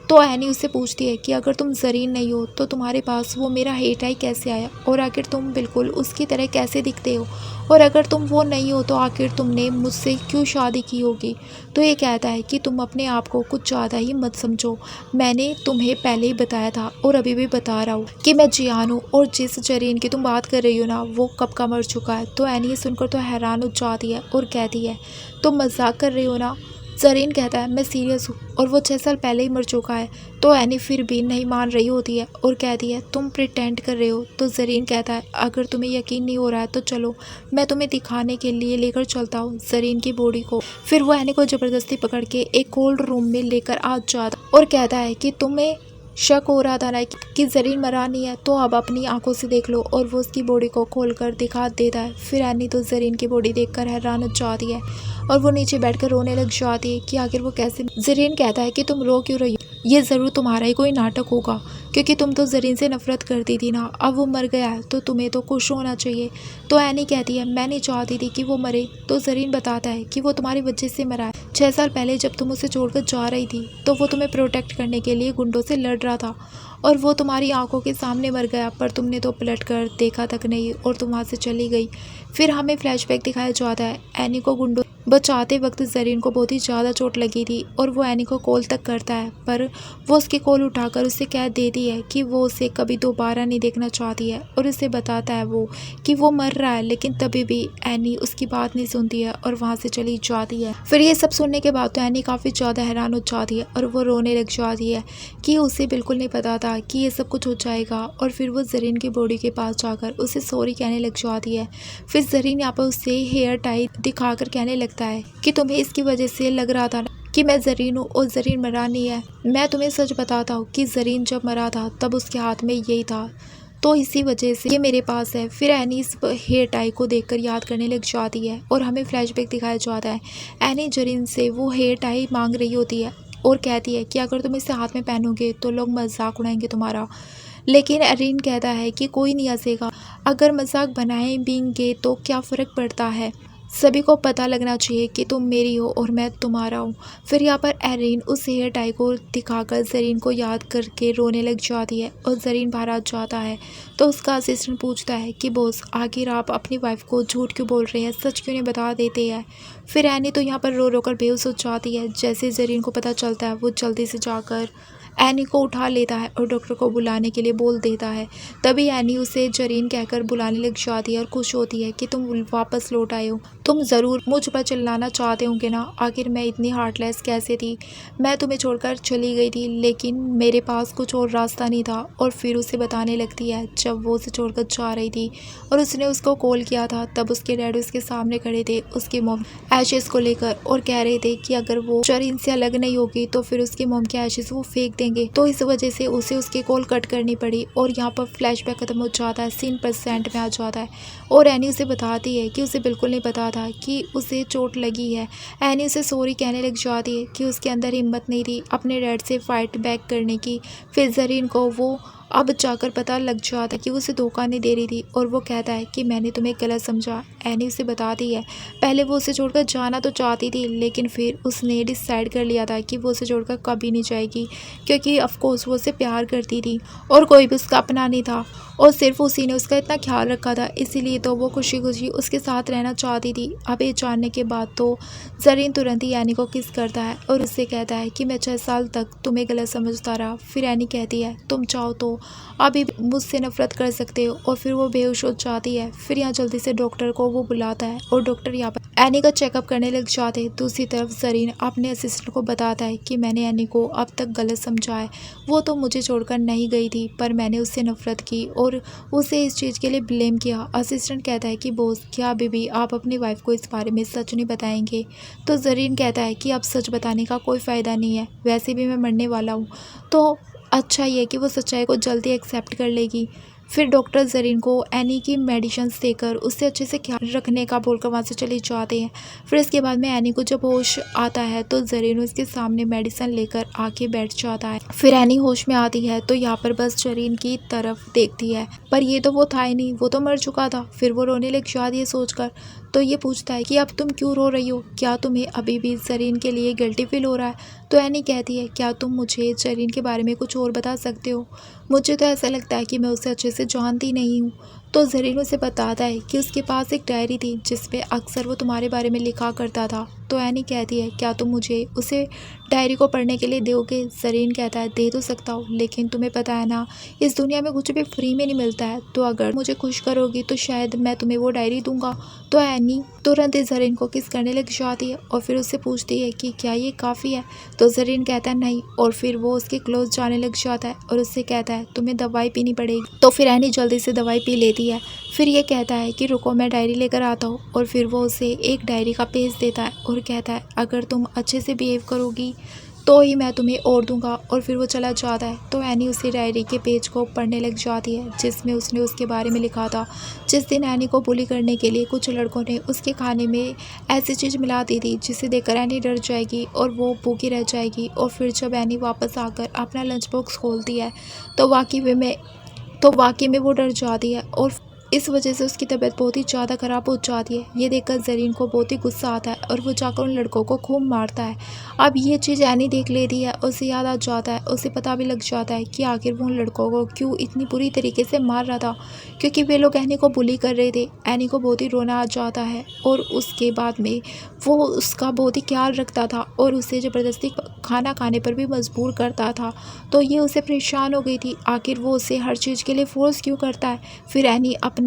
तो एनी उससे पूछती है कि अगर तुम जरीन नहीं हो तो तुम्हारे पास वो मेरा हेट आई कैसे आया और आखिर तुम बिल्कुल उसकी तरह कैसे दिखते हो और अगर तुम वो नहीं हो तो आखिर तुमने मुझसे क्यों शादी की होगी। तो ये कहता है कि तुम अपने आप को कुछ ज़्यादा ही मत समझो, मैंने तुम्हें पहले ही बताया था और अभी भी बता रहा हूँ कि मैं जियान हूँ और जिस जरीन की तुम बात कर रही हो ना वो कब का मर चुका है। तो एनी सुनकर तो हैरान हो जाती है और कहती है तुम मजाक कर रही हो ना। जरीन कहता है मैं सीरियस हूँ और वो 6 साल पहले ही मर चुका है। तो एनी फिर भी नहीं मान रही होती है और कहती है तुम प्रिटेंड कर रहे हो। तो जरीन कहता है अगर तुम्हें यकीन नहीं हो रहा है तो चलो मैं तुम्हें दिखाने के लिए लेकर चलता हूँ जरीन की बॉडी को। फिर वो एनी को ज़बरदस्ती पकड़ के एक कोल्ड रूम में लेकर आ जाता और कहता है कि तुम्हें शक हो रहा था ना कि जरीन मरा नहीं है तो अब अपनी आंखों से देख लो और वो उसकी बॉडी को खोलकर दिखा देता है। फिर एनी तो जरीन की बॉडी देखकर हैरान हो जाती है और वो नीचे बैठकर रोने लग जाती है कि आखिर वो कैसे। जरीन कहता है कि तुम रो क्यों रही हो, ये ज़रूर तुम्हारा ही कोई नाटक होगा क्योंकि तुम तो जरीन से नफरत करती थी ना, अब वो मर गया है तो तुम्हें तो खुश होना चाहिए। तो एनी कहती है मैं नहीं चाहती थी कि वो मरे। तो जरीन बताता है कि वो तुम्हारी वजह से मरा है। 6 साल पहले जब तुम उसे छोड़कर जा रही थी तो वो तुम्हें प्रोटेक्ट करने के लिए गुंडों से लड़ रहा था और वो तुम्हारी आंखों के सामने मर गया, पर तुमने तो पलट कर देखा तक नहीं और तुम वहाँ से चली गई। फिर हमें फ्लैशबैक दिखाया जाता है एनी को गुंडों बचाते वक्त जरीन को बहुत ही ज़्यादा चोट लगी थी और वो एनी को कॉल तक करता है पर वो उसकी कॉल उठाकर उसे कह देती है कि वो उसे कभी दोबारा नहीं देखना चाहती है और उसे बताता है वो कि वो मर रहा है। लेकिन तभी भी एनी उसकी बात नहीं सुनती है और वहाँ से चली जाती है। फिर ये सब सुनने के बाद तो एनी काफ़ी ज़्यादा हैरान हो जाती है और वो रोने लग जाती है कि उसे बिल्कुल नहीं पता था कि ये सब कुछ हो जाएगा। और फिर वो जरीन की बॉडी के पास जाकर उसे सॉरी कहने लग जाती है। फिर जरीन यहाँ पर उसे हेयर टाई दिखाकर कहने लगता है कि तुम्हें इसकी वजह से लग रहा था कि मैं जरीन हूँ और जरीन मरा नहीं है। मैं तुम्हें सच बताता हूँ कि जरीन जब मरा था तब उसके हाथ में यही था, तो इसी वजह से ये मेरे पास है। फिर एनी इस हेयर टाई को देखकर याद करने लग जाती है और हमें फ्लैशबैक दिखाया जाता है। एनी जरीन से वो हेयर टाई मांग रही होती है और कहती है कि अगर तुम इसे हाथ में पहनोगे तो लोग मजाक उड़ाएंगे तुम्हारा। लेकिन एरिन कहता है कि कोई नहीं हंसेगा, अगर मजाक बनाए बींगे तो क्या फ़र्क पड़ता है, सभी को पता लगना चाहिए कि तुम मेरी हो और मैं तुम्हारा हूँ। फिर यहाँ पर एरिन उस हेयर टाई को दिखाकर जरीन को याद करके रोने लग जाती है और जरीन बाहर आ जाता है। तो उसका असिस्टेंट पूछता है कि बॉस आखिर आप अपनी वाइफ को झूठ क्यों बोल रहे हैं, सच क्यों नहीं बता देते हैं। फिर एनी तो यहाँ पर रो रो कर बेहोश हो जाती है। जैसे जरीन को पता चलता है वो जल्दी से जाकर एनी को उठा लेता है और डॉक्टर को बुलाने के लिए बोल देता है। तभी एनी उसे जरीन कहकर बुलाने लग जाती है और खुश होती है कि तुम वापस लौट आए हो, तुम ज़रूर मुझ पर चिल्लाना चाहते होंगे ना, आखिर मैं इतनी हार्टलेस कैसे थी, मैं तुम्हें छोड़कर चली गई थी लेकिन मेरे पास कुछ और रास्ता नहीं था। और फिर उसे बताने लगती है जब वो उसे छोड़कर जा रही थी और उसने उसको कॉल किया था तब उसके डैडी उसके सामने खड़े थे उसकी मॉम एशेस को लेकर और कह रहे थे कि अगर वो जरीन से अलग नहीं होगी तो फिर उसकी मॉम के एशेस वो फेंक देंगे। तो इस वजह से उसे उसकी कॉल कट करनी पड़ी और यहाँ पर फ्लैशबैक खत्म हो जाता है, सीन % में आ जाता है और एनी उसे बताती है कि उसे बिल्कुल नहीं पता था कि उसे चोट लगी है। एनी उसे सॉरी कहने लग जाती है कि उसके अंदर हिम्मत नहीं थी अपने डैड से फाइट बैक करने की। फिर जरीन को वो अब जाकर पता लग जाता है कि वो उसे धोखा नहीं दे रही थी और वो कहता है कि मैंने तुम्हें गलत समझा। एनी उसे बताती है पहले वो उसे छोड़कर जाना तो चाहती थी, लेकिन फिर उसने डिसाइड कर लिया था कि वो उसे छोड़कर कभी नहीं जाएगी, क्योंकि ऑफकोर्स वो उसे प्यार करती थी और कोई भी उसका अपना नहीं था और सिर्फ उसी ने उसका इतना ख्याल रखा था, इसीलिए तो वो खुशी खुशी उसके साथ रहना चाहती थी। अब ये जानने के बाद तो जरीन तुरंत ही एनी को किस करता है और उससे कहता है कि मैं 6 साल तक तुम्हें गलत समझता रहा। फिर एनी कहती है तुम चाहो तो अभी मुझसे नफरत कर सकते हो, और फिर वो बेहोश हो जाती है। फिर यहाँ जल्दी से डॉक्टर को वो बुलाता है और डॉक्टर यहाँ पर एनी का चेकअप करने लग जाते हैं। दूसरी तरफ जरीन अपने असिस्टेंट को बताता है कि मैंने एनी को अब तक गलत समझा है, वो तो मुझे छोड़कर नहीं गई थी पर मैंने उससे नफरत की और उसे इस चीज़ के लिए ब्लेम किया। असिस्टेंट कहता है कि बॉस क्या अभी भी आप अपनी वाइफ को इस बारे में सच नहीं बताएंगे? तो जरीन कहता है कि अब सच बताने का कोई फ़ायदा नहीं है, वैसे भी मैं मरने वाला हूँ, तो अच्छा ये है कि वो सच्चाई को जल्दी एक्सेप्ट कर लेगी। फिर डॉक्टर जरीन को एनी की मेडिसिन देकर उससे अच्छे से ख्याल रखने का बोलकर वहाँ से चले जाते हैं। फिर इसके बाद में एनी को जब होश आता है तो जरीन उसके सामने मेडिसिन लेकर आके बैठ जाता है। फिर एनी होश में आती है तो यहाँ पर बस जरीन की तरफ देखती है, पर ये तो वो था ही नहीं, वो तो मर चुका था। फिर वो रोने लग जाती है सोचकर, तो ये पूछता है कि अब तुम क्यों रो रही हो, क्या तुम्हें अभी भी जरीन के लिए गिल्टी फील हो रहा है? तो एनी कहती है क्या तुम मुझे जरीन के बारे में कुछ और बता सकते हो? मुझे तो ऐसा लगता है कि मैं उसे अच्छे से जानती नहीं हूँ। तो जरीन उसे बताता है कि उसके पास एक डायरी थी जिसमें अक्सर वो तुम्हारे बारे में लिखा करता था। तो एनी कहती है क्या तुम मुझे उसे डायरी को पढ़ने के लिए दोगे? जरीन कहता है दे तो सकता हूँ, लेकिन तुम्हें पता है ना इस दुनिया में कुछ भी फ्री में नहीं मिलता है, तो अगर मुझे खुश करोगी तो शायद मैं तुम्हें वो डायरी दूंगा। तो एनी तुरंत ही जरीन को किस करने लग जाती है और फिर उससे पूछती है कि क्या ये काफ़ी है? तो जरीन कहता है नहीं, और फिर वो उसके क्लोज जाने लग जाता है और उससे कहता है तुम्हें दवाई पीनी पड़ेगी। तो फिर एनी जल्दी से दवाई पी लेती है। फिर ये कहता है कि रुको मैं डायरी लेकर आता हूँ, और फिर वो उसे एक डायरी का पेज देता है और कहता है अगर तुम अच्छे से बिहेव करोगी तो ही मैं तुम्हें और दूंगा, और फिर वो चला जाता है। तो एनी उसी डायरी के पेज को पढ़ने लग जाती है जिसमें उसने उसके बारे में लिखा था। जिस दिन एनी को बुली करने के लिए कुछ लड़कों ने उसके खाने में ऐसी चीज़ मिला दी थी जिसे देखकर एनी डर जाएगी और वो भूखी रह जाएगी। और फिर जब एनी वापस आकर अपना लंच बॉक्स खोलती है तो वाकई में वो डर जाती है और इस वजह से उसकी तबीयत बहुत ही ज़्यादा ख़राब हो जाती है। ये देखकर जरीन को बहुत ही गुस्सा आता है और वो जाकर उन लड़कों को खूब मारता है। अब ये चीज़ एनी देख लेती है, उसे याद आ जाता है, उसे पता भी लग जाता है कि आखिर वो उन लड़कों को क्यों इतनी बुरी तरीके से मार रहा था, क्योंकि वे लोग एनी को बुली कर रहे थे। एनी को बहुत ही रोना आ जाता है और उसके बाद में वो उसका बहुत ही ख्याल रखता था और उसे ज़बरदस्ती खाना खाने पर भी मजबूर करता था। तो ये उसे परेशान हो गई थी, आखिर वो उसे हर चीज़ के लिए फोर्स क्यों करता है। फिर एनी अपने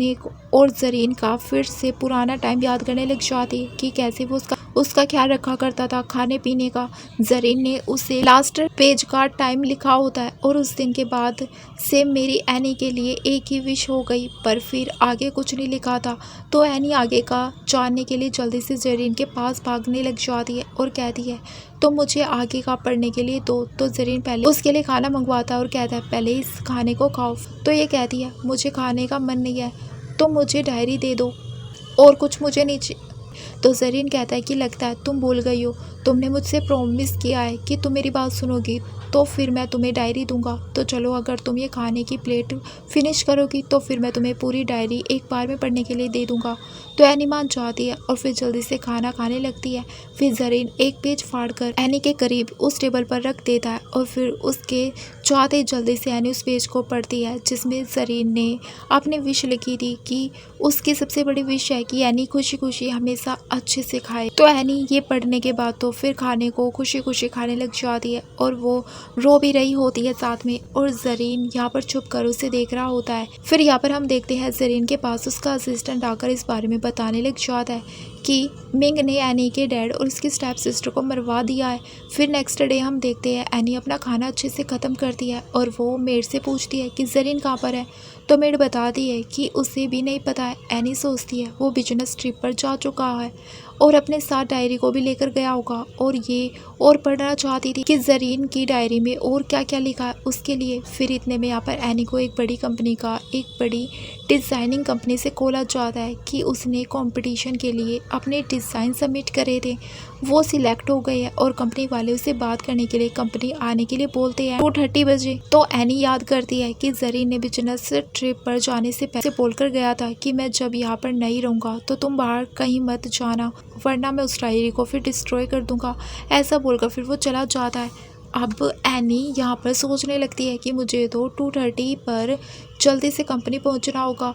और जरीन का फिर से पुराना टाइम याद करने लग जाती कि कैसे वो उसका ख्याल रखा करता था खाने पीने का। जरीन ने उसे लास्ट पेज का टाइम लिखा होता है और उस दिन के बाद से मेरी एनी के लिए एक ही विश हो गई, पर फिर आगे कुछ नहीं लिखा था। तो एनी आगे का जानने के लिए जल्दी से जरीन के पास भागने लग जाती है और कहती है तो मुझे आगे का पढ़ने के लिए दो। तो जरीन पहले उसके लिए खाना मंगवाता है और कहता है पहले इस खाने को खाओ। तो ये कहती है मुझे खाने का मन नहीं है, तो मुझे डायरी दे दो और कुछ मुझे नहीं चाहिए। तो जरीन कहता है कि लगता है तुम भूल गई हो, तुमने मुझसे प्रॉमिस किया है कि तुम मेरी बात सुनोगी तो फिर मैं तुम्हें डायरी दूंगा। तो चलो अगर तुम ये खाने की प्लेट फिनिश करोगी तो फिर मैं तुम्हें पूरी डायरी एक बार में पढ़ने के लिए दे दूंगा। तो एनी मान जाती है और फिर जल्दी से खाना खाने लगती है। फिर जरीन एक पेज फाड़कर एनी के करीब उस टेबल पर रख देता है और फिर उसके चाहते जल्दी से एनी उस पेज को पढ़ती है जिसमें जरीन ने अपनी विश लिखी थी कि उसकी सबसे बड़ी विश है कि एनी खुशी खुशी हमेशा अच्छे से खाए। तो एनी ये पढ़ने के बाद तो फिर खाने को खुशी खुशी खाने लग जाती है और वो रो भी रही होती है साथ में, और जरीन यहाँ पर छुप कर उसे देख रहा होता है। फिर यहाँ पर हम देखते हैं जरीन के पास उसका असिस्टेंट आकर इस बारे में बताने लग जाता है कि मिंग ने एनी के डैड और उसकी स्टेप सिस्टर को मरवा दिया है। फिर नेक्स्ट डे हम देखते हैं एनी अपना खाना अच्छे से ख़त्म करती है और वो मेड से पूछती है कि जरीन कहाँ पर है। तो मेड बताती है कि उसे भी नहीं पता है। एनी सोचती है वो बिजनेस ट्रिप पर जा चुका है और अपने साथ डायरी को भी लेकर गया होगा और ये और पढ़ना चाहती थी कि जरीन की डायरी में और क्या क्या लिखा है उसके लिए। फिर इतने में यहाँ पर एनी को एक बड़ी कंपनी का एक बड़ी डिज़ाइनिंग कंपनी से कॉल जाता है कि उसने कंपटीशन के लिए अपने डिज़ाइन सबमिट करे थे, वो सिलेक्ट हो गए हैं और कंपनी वाले उसे बात करने के लिए कंपनी आने के लिए बोलते हैं 2:30 बजे। तो एनी याद करती है कि ज़रीन ने बिजनेस ट्रिप पर जाने से पहले बोलकर गया था कि मैं जब यहाँ पर नहीं रहूँगा तो तुम बाहर कहीं मत जाना, वरना मैं उस डायरी को फिर डिस्ट्रॉय कर दूँगा। ऐसा बोलकर फिर वो चला जाता है। अब एनी यहाँ पर सोचने लगती है कि मुझे तो 2:30 पर जल्दी से कंपनी पहुँचना होगा,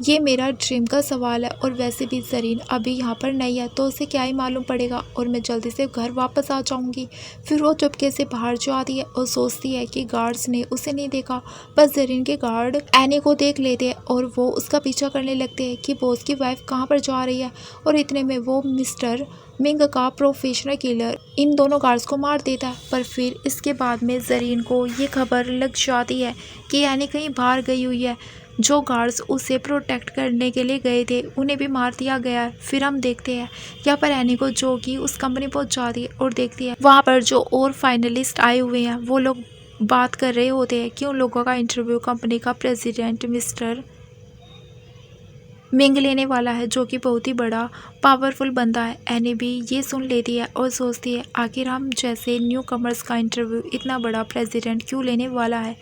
ये मेरा ड्रीम का सवाल है। और वैसे भी ज़रीन अभी यहाँ पर नहीं है तो उसे क्या ही मालूम पड़ेगा और मैं जल्दी से घर वापस आ जाऊँगी। फिर वो चुपके से बाहर जो आती है और सोचती है कि गार्ड्स ने उसे नहीं देखा, बस ज़रीन के गार्ड एनी को देख लेते हैं और वो उसका पीछा करने लगते हैं कि बॉस की वाइफ कहाँ पर जा रही है। और इतने में वो मिस्टर मिंग का प्रोफेशनल किलर इन दोनों गार्ड्स को मार देता है। पर फिर इसके बाद में ज़रीन को ये खबर लग जाती है कि एनी कहीं बाहर गई हुई है। जो गार्ड्स उसे प्रोटेक्ट करने के लिए गए थे उन्हें भी मार दिया गया है। फिर हम देखते हैं यहाँ पर एनी को जो कि उस कंपनी पहुंच जाती है और देखती है वहाँ पर जो और फाइनलिस्ट आए हुए हैं वो लोग बात कर रहे होते हैं कि उन लोगों का इंटरव्यू कंपनी का प्रेसिडेंट मिस्टर मिंग लेने वाला है, जो कि बहुत ही बड़ा पावरफुल बंदा है। एनी भी ये सुन लेती है और सोचती है आखिर हम जैसे न्यू कमर्स का इंटरव्यू इतना बड़ा प्रेसिडेंट क्यों लेने वाला है।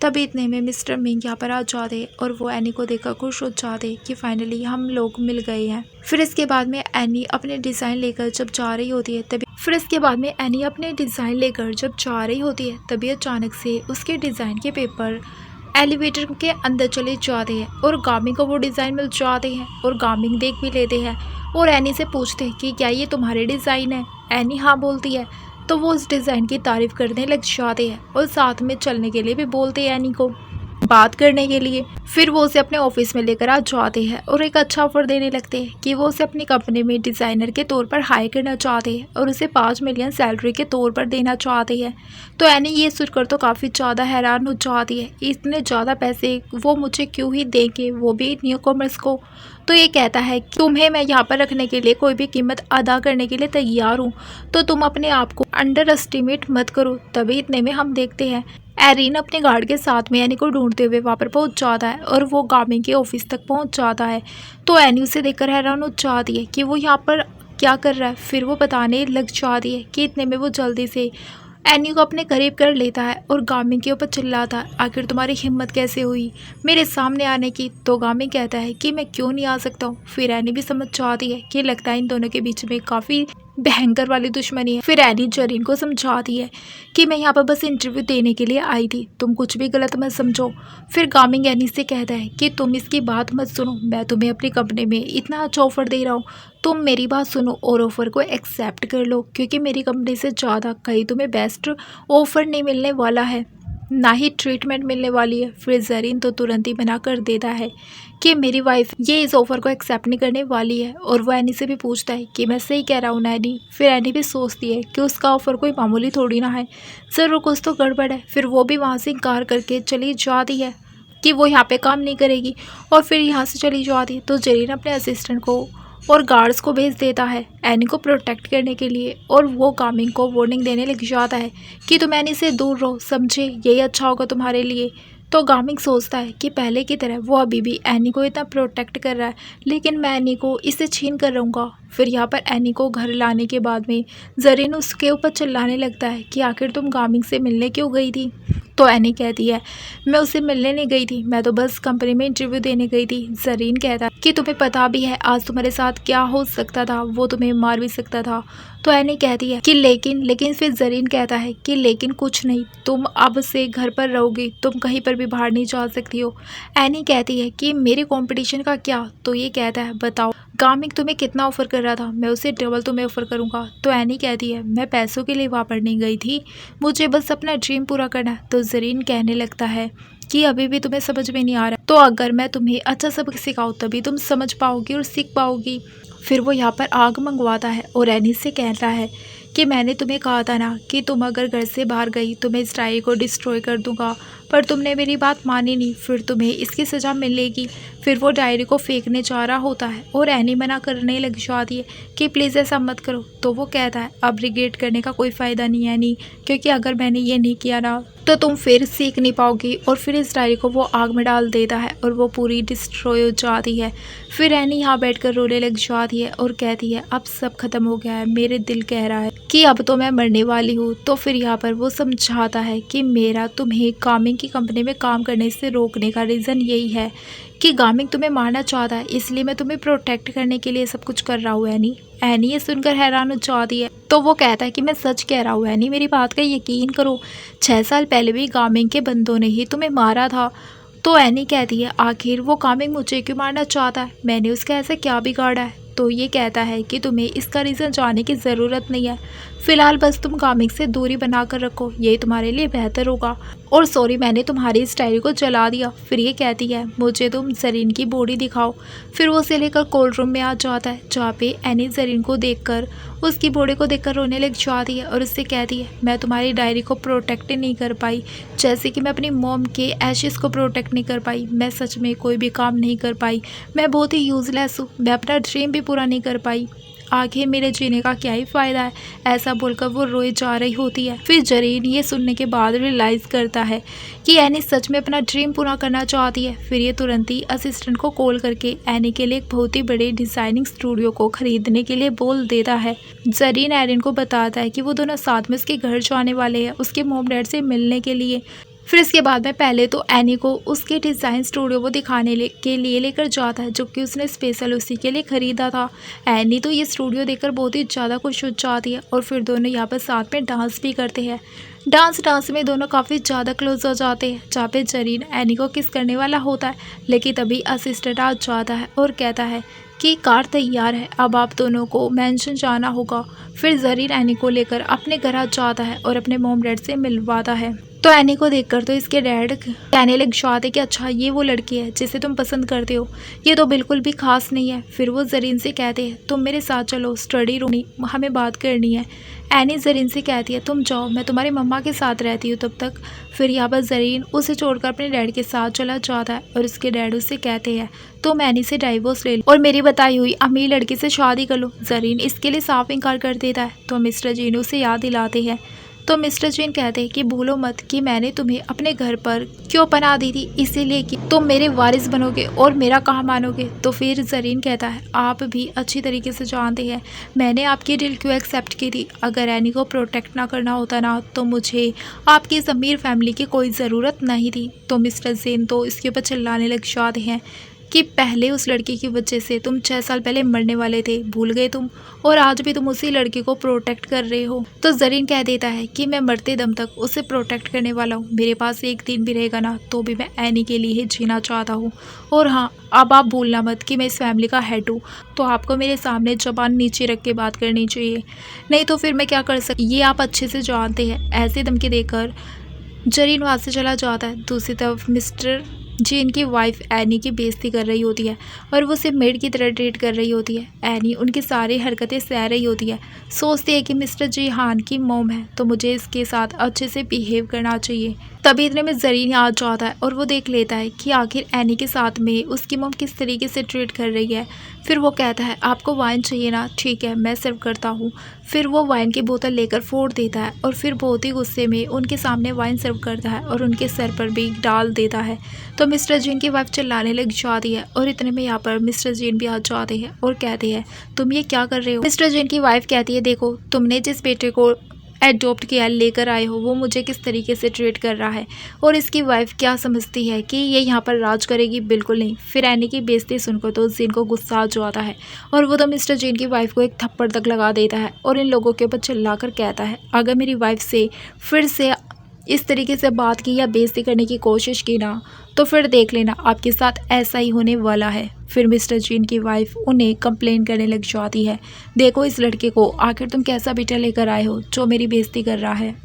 तभी इतने में मिस्टर मिंग यहाँ पर आ जाते और वो एनी को देखकर खुश हो जाते कि फाइनली हम लोग मिल गए हैं। फिर इसके बाद में एनी अपने डिज़ाइन लेकर जब जा रही होती है तभी अचानक से उसके डिज़ाइन के पेपर एलिवेटर के अंदर चले जाते हैं और गामिंग को वो डिज़ाइन मिल जाते हैं और गामिंग देख भी लेते हैं और एनी से पूछते हैं कि क्या ये तुम्हारे डिज़ाइन है। एनी हाँ बोलती है तो वो उस डिज़ाइन की तारीफ़ करने लग जाते हैं और साथ में चलने के लिए भी बोलते हैं एनी को बात करने के लिए। फिर वो उसे अपने ऑफिस में लेकर आ जाते हैं और एक अच्छा ऑफर देने लगते हैं कि वो उसे अपनी कंपनी में डिज़ाइनर के तौर पर हायर करना चाहते हैं और उसे 5 मिलियन सैलरी के तौर पर देना चाहते हैं। तो एनी ये सुनकर तो काफ़ी ज़्यादा हैरान हो जाती है, इतने ज़्यादा पैसे वो मुझे क्यों ही देंगे, वो भी न्यू कॉमर्स को। तो ये कहता है कि तुम्हें मैं यहाँ पर रखने के लिए कोई भी कीमत अदा करने के लिए तैयार हूँ, तो तुम अपने आप को अंडर एस्टिमेट मत करो। तभी इतने में हम देखते हैं एरिन अपने गार्ड के साथ में एनी को ढूंढते हुए वहाँ पर पहुँच जाता है और वो गामिंग के ऑफिस तक पहुँच जाता है। तो एनी उसे देखकर हैरान हो जाती है कि वो यहाँ पर क्या कर रहा है। फिर वो बताने लग जाती है कि इतने में वो जल्दी से एनी को अपने करीब कर लेता है और गामिंग के ऊपर चिल्लाता है आखिर तुम्हारी हिम्मत कैसे हुई मेरे सामने आने की। तो गामिंग कहता है कि मैं क्यों नहीं आ सकता हूँ। फिर एनी भी समझ जाती है कि लगता है इन दोनों के बीच में काफ़ी भयंकर वाली दुश्मनी है। फिर एनी ज़रीन को समझाती है कि मैं यहाँ पर बस इंटरव्यू देने के लिए आई थी, तुम कुछ भी गलत मत समझो। फिर गामिंग एनी से कहता है कि तुम इसकी बात मत सुनो, मैं तुम्हें अपनी कंपनी में इतना अच्छा ऑफर दे रहा हूँ, तुम मेरी बात सुनो और ऑफ़र को एक्सेप्ट कर लो, क्योंकि मेरी कंपनी से ज़्यादा कहीं तुम्हें बेस्ट ऑफ़र नहीं मिलने वाला है, ना ही ट्रीटमेंट मिलने वाली है। फिर ज़रीन तो तुरंत ही मना कर देता है कि मेरी वाइफ ये इस ऑफ़र को एक्सेप्ट नहीं करने वाली है। और वो एनी से भी पूछता है कि मैं सही कह रहा हूँ ना एनी। फिर एनी भी सोचती है कि उसका ऑफ़र कोई मामूली थोड़ी ना है, ज़रूर कुछ तो गड़बड़ है। फिर वो भी वहाँ से इनकार करके चली जाती है कि वो यहाँ पे काम नहीं करेगी और फिर यहाँ से चली जाती है। तो ज़रीन अपने असिस्टेंट को और गार्ड्स को भेज देता है एनी को प्रोटेक्ट करने के लिए और वो गामिंग को वार्निंग देने लग जाता है कि तुम एनी से दूर रहो, समझे, यही अच्छा होगा तुम्हारे लिए। तो गामिंग सोचता है कि पहले की तरह वो अभी भी एनी को इतना प्रोटेक्ट कर रहा है, लेकिन मैं एनी को इससे छीन कर रहूँगा। फिर यहाँ पर एनी को घर लाने के बाद में ज़रीन उसके ऊपर चिल्लाने लगता है कि आखिर तुम गामिंग से मिलने क्यों गई थी। तो एनी कहती है मैं उससे मिलने नहीं गई थी, मैं तो बस कंपनी में इंटरव्यू देने गई थी। ज़रीन कहता है कि तुम्हें पता भी है आज तुम्हारे साथ क्या हो सकता था, वो तुम्हें मार भी सकता था। तो एनी कहती है कि लेकिन फिर ज़रीन कहता है कि लेकिन कुछ नहीं, तुम अब से घर पर रहोगी, तुम कहीं पर भी बाहर नहीं जा सकती हो। एनी कहती है कि मेरे कंपटीशन का क्या। तो ये कहता है बताओ गामिंग तुम्हें कितना ऑफ़र कर रहा था, मैं उसे डबल तुम्हें ऑफ़र करूँगा। तो एनी कहती है मैं पैसों के लिए वहाँ पर नहीं गई थी, मुझे बस अपना ड्रीम पूरा करना है। तो ज़रीन कहने लगता है कि अभी भी तुम्हें समझ में नहीं आ रहा, तो अगर मैं तुम्हें अच्छा सबक सिखाऊँ तभी तुम समझ पाओगी और सीख पाओगी। फिर वो यहाँ पर आग मंगवाता है और एनी से कहता है कि मैंने तुम्हें कहा था ना कि तुम अगर घर से बाहर गई तो मैं इस डायरी को डिस्ट्रॉय कर दूंगा, पर तुमने मेरी बात मानी नहीं, फिर तुम्हें इसकी सज़ा मिलेगी। फिर वो डायरी को फेंकने जा रहा होता है और एनी मना करने लग जाती है कि प्लीज़ ऐसा मत करो। तो वो कहता है अब रिग्रेट करने का कोई फ़ायदा नहीं है एनी, क्योंकि अगर मैंने ये नहीं किया ना तो तुम फिर सीख नहीं पाओगी। और फिर इस डायरी को वो आग में डाल देता है और वो पूरी डिस्ट्रॉय हो जाती है। फिर एनी यहाँ बैठकर रोने लग जाती है और कहती है अब सब खत्म हो गया है, मेरे दिल कह रहा है कि अब तो मैं मरने वाली हूँ। तो फिर यहाँ पर वो समझाता है कि मेरा तुम्हें गामिंग की कंपनी में काम करने से रोकने का रीज़न यही है कि गामिंग तुम्हें मारना चाहता है, इसलिए मैं तुम्हें प्रोटेक्ट करने के लिए सब कुछ कर रहा हूँ एनी। एनी ये सुनकर हैरान हो जाती है। तो वो कहता है कि मैं सच कह रहा हूँ एनी, मेरी बात का यकीन करो, 6 साल पहले भी गामिंग के बंदों ने ही तुम्हें मारा था। तो एनी कहती है आखिर वो गामिंग मुझे क्यों मारना चाहता है, मैंने उसका ऐसा क्या बिगाड़ा है। तो ये कहता है कि तुम्हें इसका रीज़न जानने की ज़रूरत नहीं है, फ़िलहाल बस तुम गामिंग से दूरी बना कर रखो, यही तुम्हारे लिए बेहतर होगा। और सॉरी मैंने तुम्हारी इस डायरी को जला दिया। फिर ये कहती है मुझे तुम जरीन की बॉडी दिखाओ। फिर वो उसे लेकर कोल्ड रूम में आ जाता है, जहाँ पे एनी जरीन को देखकर उसकी बॉडी को देखकर रोने लग जाती है और उससे कहती है मैं तुम्हारी डायरी को प्रोटेक्ट नहीं कर पाई, जैसे कि मैं अपनी मॉम के एशेज़ को प्रोटेक्ट नहीं कर पाई। मैं सच में कोई भी काम नहीं कर पाई, मैं बहुत ही यूज़लेस हूँ, मैं अपना ड्रीम भी पूरा नहीं कर पाई, आखिर मेरे जीने का क्या ही फ़ायदा है। ऐसा बोलकर वो रोए जा रही होती है। फिर जरीन ये सुनने के बाद रियलाइज़ करता है कि एनी सच में अपना ड्रीम पूरा करना चाहती है। फिर ये तुरंत ही असिस्टेंट को कॉल करके एनी के लिए एक बहुत ही बड़े डिज़ाइनिंग स्टूडियो को ख़रीदने के लिए बोल देता है। जरीन एरिन को बताता है कि वो दोनों साथ में उसके घर जाने वाले हैं उसके मॉम डैड से मिलने के लिए। फिर इसके बाद में पहले तो एनी को उसके डिज़ाइन स्टूडियो वो दिखाने के लिए लेकर जाता है, जो कि उसने स्पेशल उसी के लिए ख़रीदा था। एनी तो ये स्टूडियो देखकर बहुत ही ज़्यादा खुश हो जाती है और फिर दोनों यहाँ पर साथ में डांस भी करते हैं। डांस में दोनों काफ़ी ज़्यादा क्लोज हो जाते हैं, जहाँ पे जरीन एनी को किस करने वाला होता है, लेकिन तभी असिस्टेंट आ जाता है और कहता है कि कार तैयार है, अब आप दोनों को मेंशन जाना होगा। फिर जरीन एनी को लेकर अपने घर आ जाता है और अपने मॉम डैड से मिलवाता है। तो एनी को देखकर तो इसके डैड कहने लग जाते कि अच्छा ये वो लड़की है जिसे तुम पसंद करते हो, ये तो बिल्कुल भी खास नहीं है। फिर वो जरीन से कहते हैं तुम मेरे साथ चलो, स्टडी रूम हमें बात करनी है। एनी जरीन से कहती है तुम जाओ, मैं तुम्हारी मम्मा के साथ रहती हूँ तब तक। फिर यहाँ पर जरीन उसे छोड़कर अपने डैड के साथ चला जाता है और उसके डैड उससे कहते हैं तुम एनी से डाइवोर्स ले लो और मेरी बताई हुई अमीर लड़की से शादी कर लो। जरीन इसके लिए साफ इनकार कर देता है। तो मिस्टर जीन उसे याद दिलाते हैं। तो मिस्टर जीन कहते हैं कि भूलो मत कि मैंने तुम्हें अपने घर पर क्यों पनाह दी थी, इसीलिए कि तुम मेरे वारिस बनोगे और मेरा कहा मानोगे। तो फिर जरीन कहता है आप भी अच्छी तरीके से जानते हैं मैंने आपकी डील क्यों एक्सेप्ट की थी। अगर एनी को प्रोटेक्ट ना करना होता ना तो मुझे आपकी इस अमीर फैमिली की कोई ज़रूरत नहीं थी। तो मिस्टर जीन तो इसके ऊपर चिल्लाने लग जाते हैं कि पहले उस लड़की की वजह से तुम 6 साल पहले मरने वाले थे, भूल गए तुम, और आज भी तुम उसी लड़की को प्रोटेक्ट कर रहे हो। तो जरीन कह देता है कि मैं मरते दम तक उसे प्रोटेक्ट करने वाला हूँ, मेरे पास एक दिन भी रहेगा ना तो भी मैं एनी के लिए ही जीना चाहता हूँ। और हाँ, अब आप भूलना मत कि मैं इस फैमिली का हेड हूँ, तो आपको मेरे सामने ज़बान नीचे रख के बात करनी चाहिए, नहीं तो फिर मैं क्या कर सकती, ये आप अच्छे से जानते हैं। ऐसे धमकी देकर जरीन वहाँ से चला जाता है। दूसरी तरफ मिस्टर जीन की वाइफ एनी की बेइज्जती कर रही होती है और वो सिर्फ मेड की तरह ट्रीट कर रही होती है। एनी उनकी सारी हरकतें सह रही होती है, सोचती है कि मिस्टर जी हान की मोम है तो मुझे इसके साथ अच्छे से बिहेव करना चाहिए। तभी इतने में जरीन आ जाता है और वो देख लेता है कि आखिर एनी के साथ में उसकी मोम किस तरीके से ट्रीट कर रही है। फिर वो कहता है आपको वाइन चाहिए ना, ठीक है मैं सर्व करता हूँ। फिर वो वाइन की बोतल लेकर फोड़ देता है और फिर बहुत ही गुस्से में उनके सामने वाइन सर्व करता है और उनके सर पर भी डाल देता है। तो मिस्टर जीन की वाइफ चिल्लाने लग जाती है और इतने में यहाँ पर मिस्टर जीन भी आ जाते हैं और कहते हैं तुम ये क्या कर रहे हो। मिस्टर जीन की वाइफ कहती है देखो तुमने जिस बेटे को एडॉप्ट किया लेकर आए हो वो मुझे किस तरीके से ट्रीट कर रहा है, और इसकी वाइफ क्या समझती है कि ये यहाँ पर राज करेगी, बिल्कुल नहीं। फिर एनी की बेइज्जती सुनकर तो जीन को गुस्सा आ जाता है और वो तो मिस्टर जीन की वाइफ को एक थप्पड़ तक लगा देता है और इन लोगों के ऊपर चिल्लाकर कहता है अगर मेरी वाइफ से फिर से इस तरीके से बात की या बेइज्जती करने की कोशिश की ना तो फिर देख लेना आपके साथ ऐसा ही होने वाला है। फिर मिस्टर जीन की वाइफ उन्हें कंप्लेन करने लग जाती है देखो इस लड़के को, आखिर तुम कैसा बेटा लेकर आए हो जो मेरी बेइज्जती कर रहा है।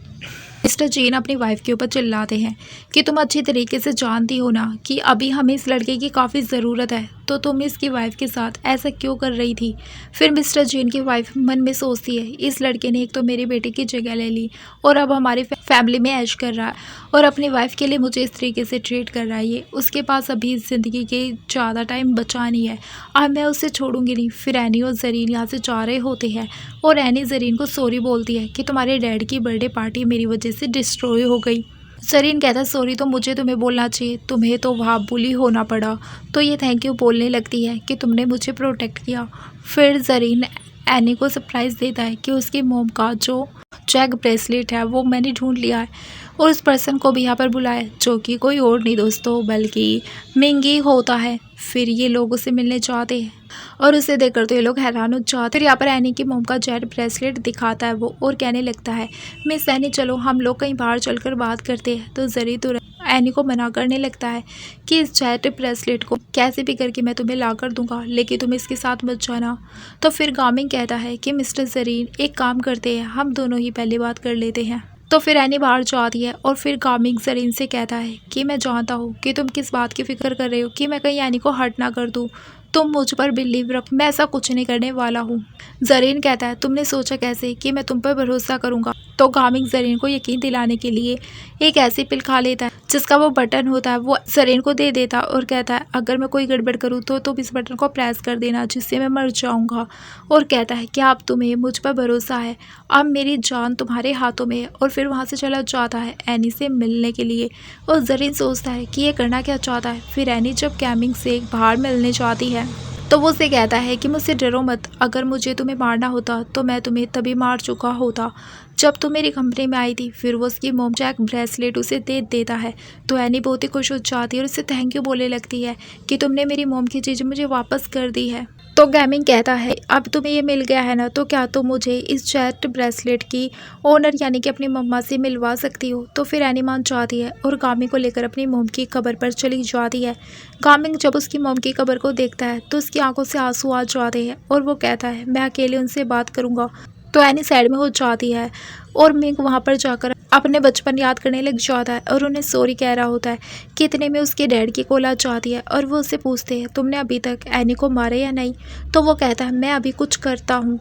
मिस्टर जीन अपनी वाइफ के ऊपर चिल्लाते हैं कि तुम अच्छी तरीके से जानती हो ना कि अभी हमें इस लड़के की काफ़ी ज़रूरत है, तो तुम इसकी वाइफ के साथ ऐसा क्यों कर रही थी। फिर मिस्टर जीन की वाइफ मन में सोचती है, इस लड़के ने एक तो मेरी बेटी की जगह ले ली और अब हमारी फैमिली में ऐश कर रहा है और अपनी वाइफ के लिए मुझे इस तरीके से ट्रीट कर रहा है। ये उसके पास अभी ज़िंदगी के ज़्यादा टाइम बचा नहीं है, अब मैं उसे छोड़ूंगी नहीं। फिर एनी और जरीन यहाँ से जा रहे होते हैं और एनी जरीन को सॉरी बोलती है कि तुम्हारे डैड की बर्थडे पार्टी मेरी वजह से डिस्ट्रॉय हो गई। जरीन कहता है सॉरी तो मुझे तुम्हें बोलना चाहिए, तुम्हें तो वहाँ बुली होना पड़ा। तो ये थैंक यू बोलने लगती है कि तुमने मुझे प्रोटेक्ट किया। फिर जरीन एनी को सरप्राइज़ देता है कि उसकी मोम का जो चेक ब्रेसलेट है वो मैंने ढूंढ लिया है और उस पर्सन को भी यहाँ पर बुलाया, जो कि कोई और नहीं दोस्तों बल्कि मिंगी होता है। फिर ये लोग उसे मिलने जाते हैं और उसे देखकर तो ये लोग हैरान हो जाते। फिर यहाँ पर एनी की मोम का जेड ब्रेसलेट दिखाता है वो और कहने लगता है मिस एनी चलो हम लोग कहीं बाहर चलकर बात करते हैं। तो जरी तो एनी को मना करने लगता है कि इस जेड ब्रेसलेट को कैसे भी करके मैं तुम्हें ला कर दूंगा, लेकिन तुम इसके साथ मत जाना। तो फिर गामिंग कहता है कि मिस्टर जरीन एक काम करते हैं, हम दोनों ही पहले बात कर लेते हैं। तो फिर एनी बाहर जाती है और फिर गामिंग जरीन से कहता है कि मैं जानता हूँ कि तुम किस बात की फिक्र कर रहे हो कि मैं कहीं एनी को हर्ट ना कर दूँ, तुम मुझ पर बिलीव रख, मैं ऐसा कुछ नहीं करने वाला हूँ। जरीन कहता है तुमने सोचा कैसे कि मैं तुम पर भरोसा करूँगा। तो गामिंग जरीन को यकीन दिलाने के लिए एक ऐसी पिल खा लेता है जिसका वो बटन होता है, वो जरीन को दे देता और कहता है अगर मैं कोई गड़बड़ करूँ तो तुम इस बटन को प्रेस कर देना जिससे मैं मर जाऊँगा। और कहता है कि अब तुम्हें मुझ पर भरोसा है, अब मेरी जान तुम्हारे हाथों में है। और फिर वहाँ से चला जाता है एनी से मिलने के लिए और जरीन सोचता है कि ये करना क्या चाहता है। फिर एनी जब गामिंग से बाहर मिलने जाती है तो वो उसे कहता है कि मुझसे डरो मत, अगर मुझे तुम्हें मारना होता तो मैं तुम्हें तभी मार चुका होता जब तुम मेरी कंपनी में आई थी। फिर वो उसकी मोम जैक ब्रेसलेट उसे दे देता है तो एनी बहुत ही खुश हो जाती है और उसे थैंक यू बोलने लगती है कि तुमने मेरी मोम की चीज़ मुझे वापस कर दी है। तो गैमिंग कहता है अब तुम्हें ये मिल गया है ना, तो क्या तुम मुझे इस जेट ब्रेसलेट की ओनर यानी कि अपनी मम्मा से मिलवा सकती हो। तो फिर एनी मान जाती है और गामिंग को लेकर अपनी मोम की कब्र पर चली जाती है। गामिंग जब उसकी मोम की कब्र को देखता है तो उसकी आंखों से आंसू आ जाते हैं और वो कहता है मैं अकेले उनसे बात करूँगा। तो एनी साइड में हो जाती है और मिंग वहाँ पर जाकर अपने बचपन याद करने लग जाता है और उन्हें सॉरी कह रहा होता है कि इतने में उसके डैड की कॉल आ जाती है और वो उससे पूछते हैं तुमने अभी तक एनी को मारे या नहीं। तो वो कहता है मैं अभी कुछ करता हूँ।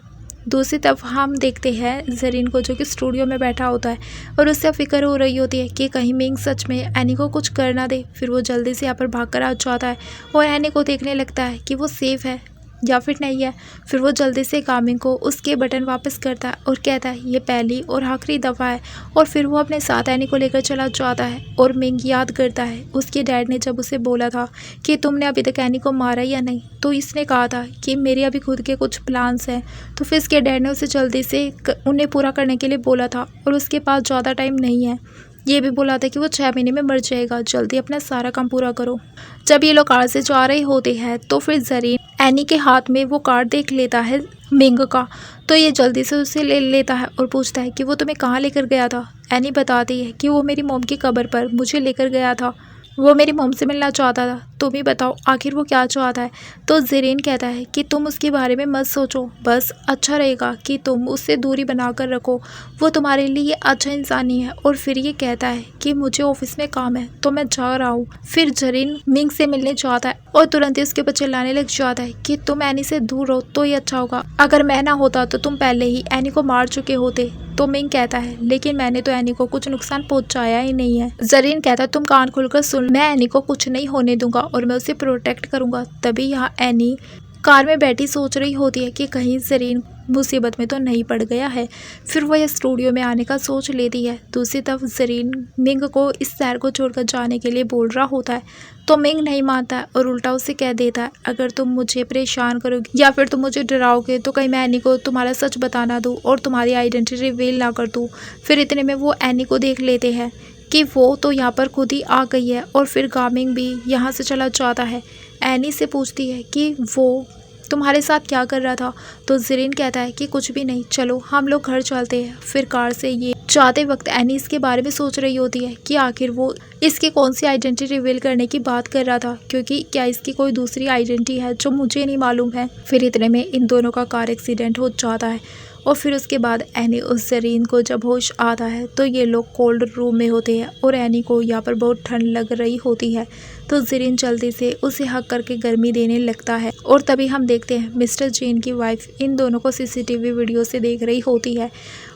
दूसरी तरफ हम देखते हैं जरीन को जो कि स्टूडियो में बैठा होता है और उससे फिक्र हो रही होती है कि कहीं मिंग सच में एनी को कुछ कर ना दे। फिर वो जल्दी से यहाँ पर भाग कर आ जाता है और एनी को देखने लगता है कि वो सेफ़ है या फिर नहीं है। फिर वो जल्दी से गामिंग को उसके बटन वापस करता है और कहता है ये पहली और आखिरी दफ़ा है। और फिर वो अपने साथ एनी को लेकर चला जाता है और मिंग याद करता है उसके डैड ने जब उसे बोला था कि तुमने अभी तक एनी को मारा या नहीं, तो इसने कहा था कि मेरे अभी खुद के कुछ प्लान्स हैं। तो फिर उसके डैड ने उसे जल्दी से उन्हें पूरा करने के लिए बोला था और उसके पास ज़्यादा टाइम नहीं है, ये भी बोला था कि वो 6 महीने में मर जाएगा, जल्दी अपना सारा काम पूरा करो। जब ये लोग कार से जा रहे होते हैं तो फिर जरीन एनी के हाथ में वो कार्ड देख लेता है मिंग का, तो ये जल्दी से उसे ले लेता है और पूछता है कि वो तुम्हें कहाँ लेकर गया था। एनी बताती है कि वो मेरी मोम की कब्र पर मुझे लेकर गया था, वो मेरी मोम से मिलना चाहता था, तुम ही बताओ आखिर वो क्या चाहता है। तो जरीन कहता है कि तुम उसके बारे में मत सोचो, बस अच्छा रहेगा कि तुम उससे दूरी बनाकर रखो, वो तुम्हारे लिए अच्छा इंसान नहीं है। और फिर ये कहता है कि मुझे ऑफिस में काम है तो मैं जा रहा हूँ। फिर जरीन मिंग से मिलने जाता है और तुरंत ही उसके ऊपर चिल्लाने लग जाता है कि तुम एनी से दूर रहो तो ही अच्छा होगा, अगर मैं ना होता तो तुम पहले ही एनी को मार चुके होते। तो मिंग कहता है लेकिन मैंने तो एनी को कुछ नुकसान पहुंचाया ही नहीं है। जरीन कहता है तुम कान खोलकर सुन, मैं एनी को कुछ नहीं होने दूंगा और मैं उसे प्रोटेक्ट करूंगा। तभी यहाँ एनी कार में बैठी सोच रही होती है कि कहीं जरीन मुसीबत में तो नहीं पड़ गया है। फिर वह स्टूडियो में आने का सोच लेती है। दूसरी तरफ जरीन मिंग को इस शहर को छोड़कर जाने के लिए बोल रहा होता है तो मिंग नहीं मानता और उल्टा उसे कह देता है अगर तुम मुझे परेशान करोगे या फिर तुम मुझे डराओगे तो कहीं मैं एनी को तुम्हारा सच बताना दूँ और तुम्हारी आइडेंटिटी रिवील ना कर दूँ। फिर इतने में वो एनी को देख लेते हैं कि वो तो यहाँ पर खुद ही आ गई है और फिर गामिंग भी यहाँ से चला जाता है। एनी से पूछती है कि वो तुम्हारे साथ क्या कर रहा था। तो जरीन कहता है कि कुछ भी नहीं, चलो हम लोग घर चलते हैं। फिर कार से ये जाते वक्त एनी इसके बारे में सोच रही होती है कि आखिर वो इसकी कौन सी आइडेंटिटी रिवील करने की बात कर रहा था, क्योंकि क्या इसकी कोई दूसरी आइडेंटिटी है जो मुझे नहीं मालूम है। फिर इतने में इन दोनों का कार एक्सीडेंट हो जाता है और फिर उसके बाद एनी और जरीन को जब होश आता है तो ये लोग कोल्ड रूम में होते हैं और एनी को यहाँ पर बहुत ठंड लग रही होती है। तो जरीन जल्दी से उसे हक करके गर्मी देने लगता है और तभी हम देखते हैं मिस्टर जीन की वाइफ इन दोनों को सीसीटीवी वीडियो से देख रही होती है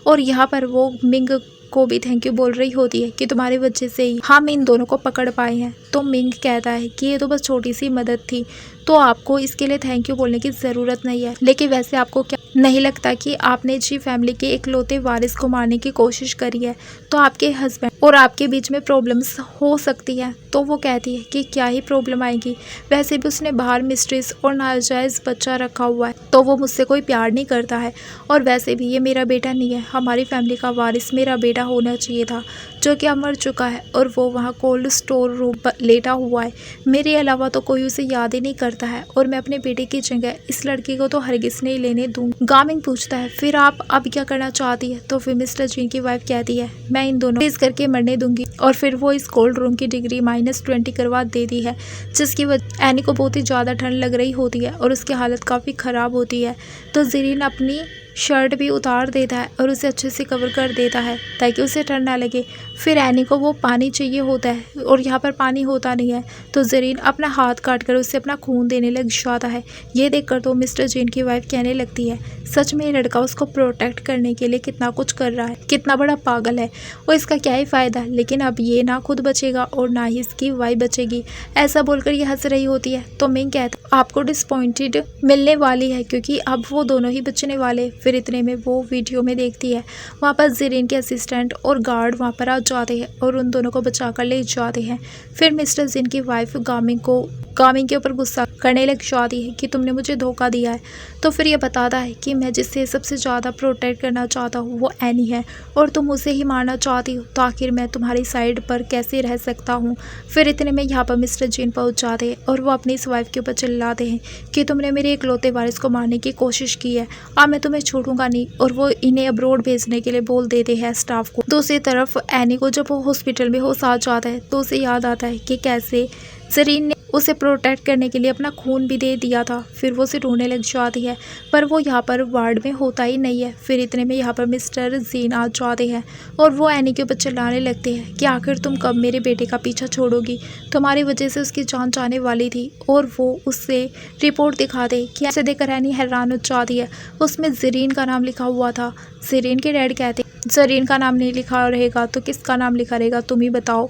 और यहाँ पर वो मिंग को भी थैंक यू बोल रही होती है कि तुम्हारी वजह से ही हम इन दोनों को पकड़ पाए हैं। तो मिंग कहता है कि ये तो बस छोटी सी मदद थी, तो आपको इसके लिए थैंक यू बोलने की ज़रूरत नहीं है। लेकिन वैसे आपको क्या नहीं लगता कि आपने जी फैमिली के इकलौते वारिस को मारने की कोशिश करी है तो आपके हस्बैंड और आपके बीच में प्रॉब्लम्स हो सकती है। तो वो कहती है कि क्या ही प्रॉब्लम आएगी, वैसे भी उसने बाहर मिस्ट्रेस और नाजायज़ बच्चा रखा हुआ है, तो वो मुझसे कोई प्यार नहीं करता है। और वैसे भी ये मेरा बेटा नहीं है, हमारी फैमिली का वारिस मेरा बेटा होना चाहिए था जो कि अब मर चुका है और वो वहाँ कोल्ड स्टोर रूम पर लेटा हुआ है। मेरे अलावा तो कोई उसे याद ही नहीं करता है और मैं अपने बेटे की जगह इस लड़की को तो हरगिज़ नहीं लेने दूँगी। गामिंग पूछता है फिर आप अब क्या करना चाहती है? तो फिर मिस्टर जीन की वाइफ कहती है मैं इन दोनों इस करके मरने दूंगी। और फिर वो इस कोल्ड रूम की डिग्री -20 करवा देती है, जिसकी वजह एनी को बहुत ही ज़्यादा ठंड लग रही होती है और उसकी हालत काफ़ी ख़राब होती है। तो जरीन अपनी शर्ट भी उतार देता है और उसे अच्छे से कवर कर देता है ताकि उसे ठंड ना लगे। फिर एनी को वो पानी चाहिए होता है और यहाँ पर पानी होता नहीं है, तो जरीन अपना हाथ काट कर उससे अपना खून देने लग जाता है। ये देखकर तो मिस्टर जीन की वाइफ कहने लगती है सच में ये लड़का उसको प्रोटेक्ट करने के लिए कितना कुछ कर रहा है, कितना बड़ा पागल है, और इसका क्या ही फ़ायदा। लेकिन अब ये ना खुद बचेगा और ना ही इसकी वाइफ बचेगी। ऐसा बोलकर ये हंस रही होती है। तो मिंग कहता आपको डिसपॉइंटेड मिलने वाली है क्योंकि अब वो दोनों ही बचने वाले। फिर इतने में वो वीडियो में देखती है वहाँ पर जरीन के असिस्टेंट और गार्ड वहाँ पर आ जाते हैं और उन दोनों को बचा कर ले जाते हैं। फिर मिस्टर जीन की वाइफ गामिंग के ऊपर गुस्सा करने लग जाती है कि तुमने मुझे धोखा दिया है। तो फिर ये बताता है कि मैं जिससे सबसे ज़्यादा प्रोटेक्ट करना चाहता हूँ वो एनी है और तुम उसे ही मारना चाहती हो, तो आखिर मैं तुम्हारी साइड पर कैसे रह सकता हूँ। फिर इतने में यहाँ पर मिस्टर जीन पहुँच जाते हैं और वो अपनी इस वाइफ के ऊपर चिल्लाते हैं कि तुमने मेरे इकलौते वारिस को मारने की कोशिश की है, अब मैं तुम्हें छोड़ूंगा नहीं। और वो इन्हें अब्रोड भेजने के लिए बोल देते हैं स्टाफ को। दूसरी तरफ एनी को जब वो हॉस्पिटल में होश आ जाता है तो उसे याद आता है कि कैसे जरीन ने उसे प्रोटेक्ट करने के लिए अपना खून भी दे दिया था। फिर वो उसे ढूंढने लग जाती है पर वो यहाँ पर वार्ड में होता ही नहीं है। फिर इतने में यहाँ पर मिस्टर जीन आ जाते हैं और वो एनी के ऊपर चिल्लाने लगते हैं कि आखिर तुम कब मेरे बेटे का पीछा छोड़ोगी, तुम्हारी वजह से उसकी जान जाने वाली थी। और वो उससे रिपोर्ट दिखाते कि ऐसे देखकर एनी हैरान हो जाती है। उसमें जरीन का नाम लिखा हुआ था। जरीन के डैड कहते जरीन का नाम नहीं लिखा रहेगा तो किसका नाम लिखा रहेगा, तुम ही बताओ।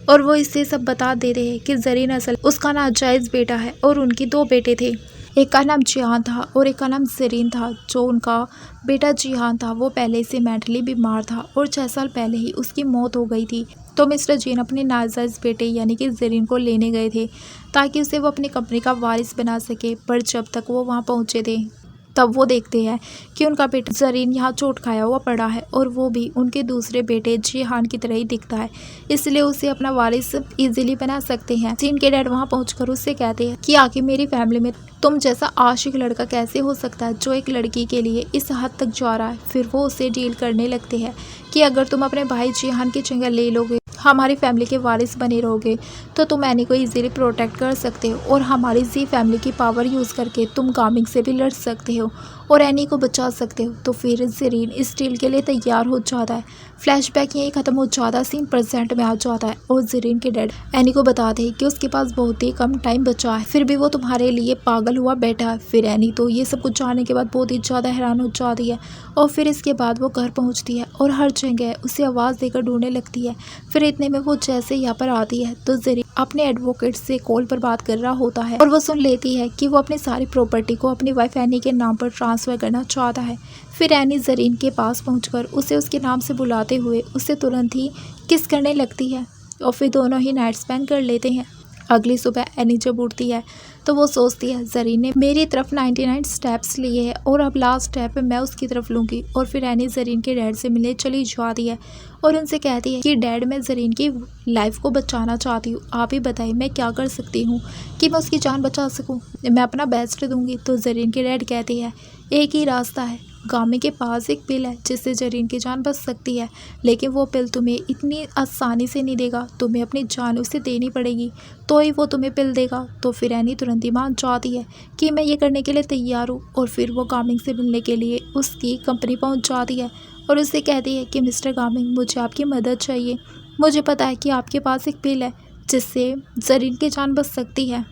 और वो इससे सब बता देते हैं कि जरीन असल उसका नाजायज़ बेटा है और उनकी 2 बेटे थे, एक का नाम जिहान था और एक का नाम जरीन था। जो उनका बेटा जिहान था वो पहले से मेंटली बीमार था और 6 साल पहले ही उसकी मौत हो गई थी। तो मिस्टर जीन अपने नाजायज़ बेटे यानी कि जरीन को लेने गए थे ताकि उसे वो अपनी कंपनी का वारिस बना सके। पर जब तक वो वहाँ पहुँचे थे तब वो देखते हैं कि उनका बेटा जरीन यहाँ चोट खाया हुआ पड़ा है और वो भी उनके दूसरे बेटे जिहान की तरह ही दिखता है, इसलिए उसे अपना वारिस इजीली बना सकते हैं। जीन के डैड वहाँ पहुंचकर उससे कहते हैं कि आखिर मेरी फैमिली में तुम जैसा आशिक लड़का कैसे हो सकता है जो एक लड़की के लिए इस हद तक जा रहा है। फिर वो उसे डील करने लगते हैं कि अगर तुम अपने भाई जिहान की जगह ले लोगे, हमारी फैमिली के वारिस बने रहोगे, तो तुम एनी को इजीली प्रोटेक्ट कर सकते हो और हमारी जी फैमिली की पावर यूज़ करके तुम गामिंग से भी लड़ सकते हो और एनी को बचा सकते हो। तो फिर जरीन इस डील के लिए तैयार हो जाता है। फ्लैशबैक यहीं ख़त्म हो जाता है, सीन प्रेजेंट में आ जाता है और जरीन के डैड एनी को बताते हैं कि उसके पास बहुत ही कम टाइम बचा है, फिर भी वो तुम्हारे लिए पागल हुआ बैठा है। फिर एनी तो ये सब कुछ जानने के बाद बहुत ही ज़्यादा हैरान हो जाती है और फिर इसके बाद वो घर पहुँचती है और हर जगह उसे आवाज़ देकर ढूंढने लगती है। फिर इतने में वो जैसे यहाँ पर आती है तो जरीन अपने एडवोकेट से कॉल पर बात कर रहा होता है और वो सुन लेती है कि वो अपनी सारी प्रॉपर्टी को अपनी वाइफ एनी के नाम पर ट्रांसफ़र करना चाहता है। फिर एनी जरीन के पास पहुंचकर उसे उसके नाम से बुलाते हुए उससे तुरंत ही किस करने लगती है और फिर दोनों ही नाइट स्पेंड कर लेते हैं। अगली सुबह एनी जब उठती है तो वो सोचती है जरीन ने मेरी तरफ 99 स्टेप्स लिए हैं और अब लास्ट स्टेप मैं उसकी तरफ लूँगी। और फिर एनी जरीन के डैड से मिलने चली जाती है और उनसे कहती है कि डैड मैं जरीन की लाइफ को बचाना चाहती हूँ, आप ही बताइए मैं क्या कर सकती हूँ कि मैं उसकी जान बचा सकूँ, मैं अपना बेस्ट दूँगी। तो जरीन के डैड कहते हैं एक ही रास्ता है, गामी के पास एक पिल है जिससे जरीन की जान बच सकती है, लेकिन वो पिल तुम्हें इतनी आसानी से नहीं देगा, तुम्हें अपनी जान उसे देनी पड़ेगी तो ही वो तुम्हें पिल देगा। तो फिर एनी तुरंत ही मान जाती है कि मैं ये करने के लिए तैयार हूँ और फिर वो गामिंग से मिलने के लिए उसकी कंपनी पहुँच जाती है और उससे कहती है कि मिस्टर गामिंग, मुझे आपकी मदद चाहिए। मुझे पता है कि आपके पास एक पिल है जिससे जरीन की जान बच सकती है,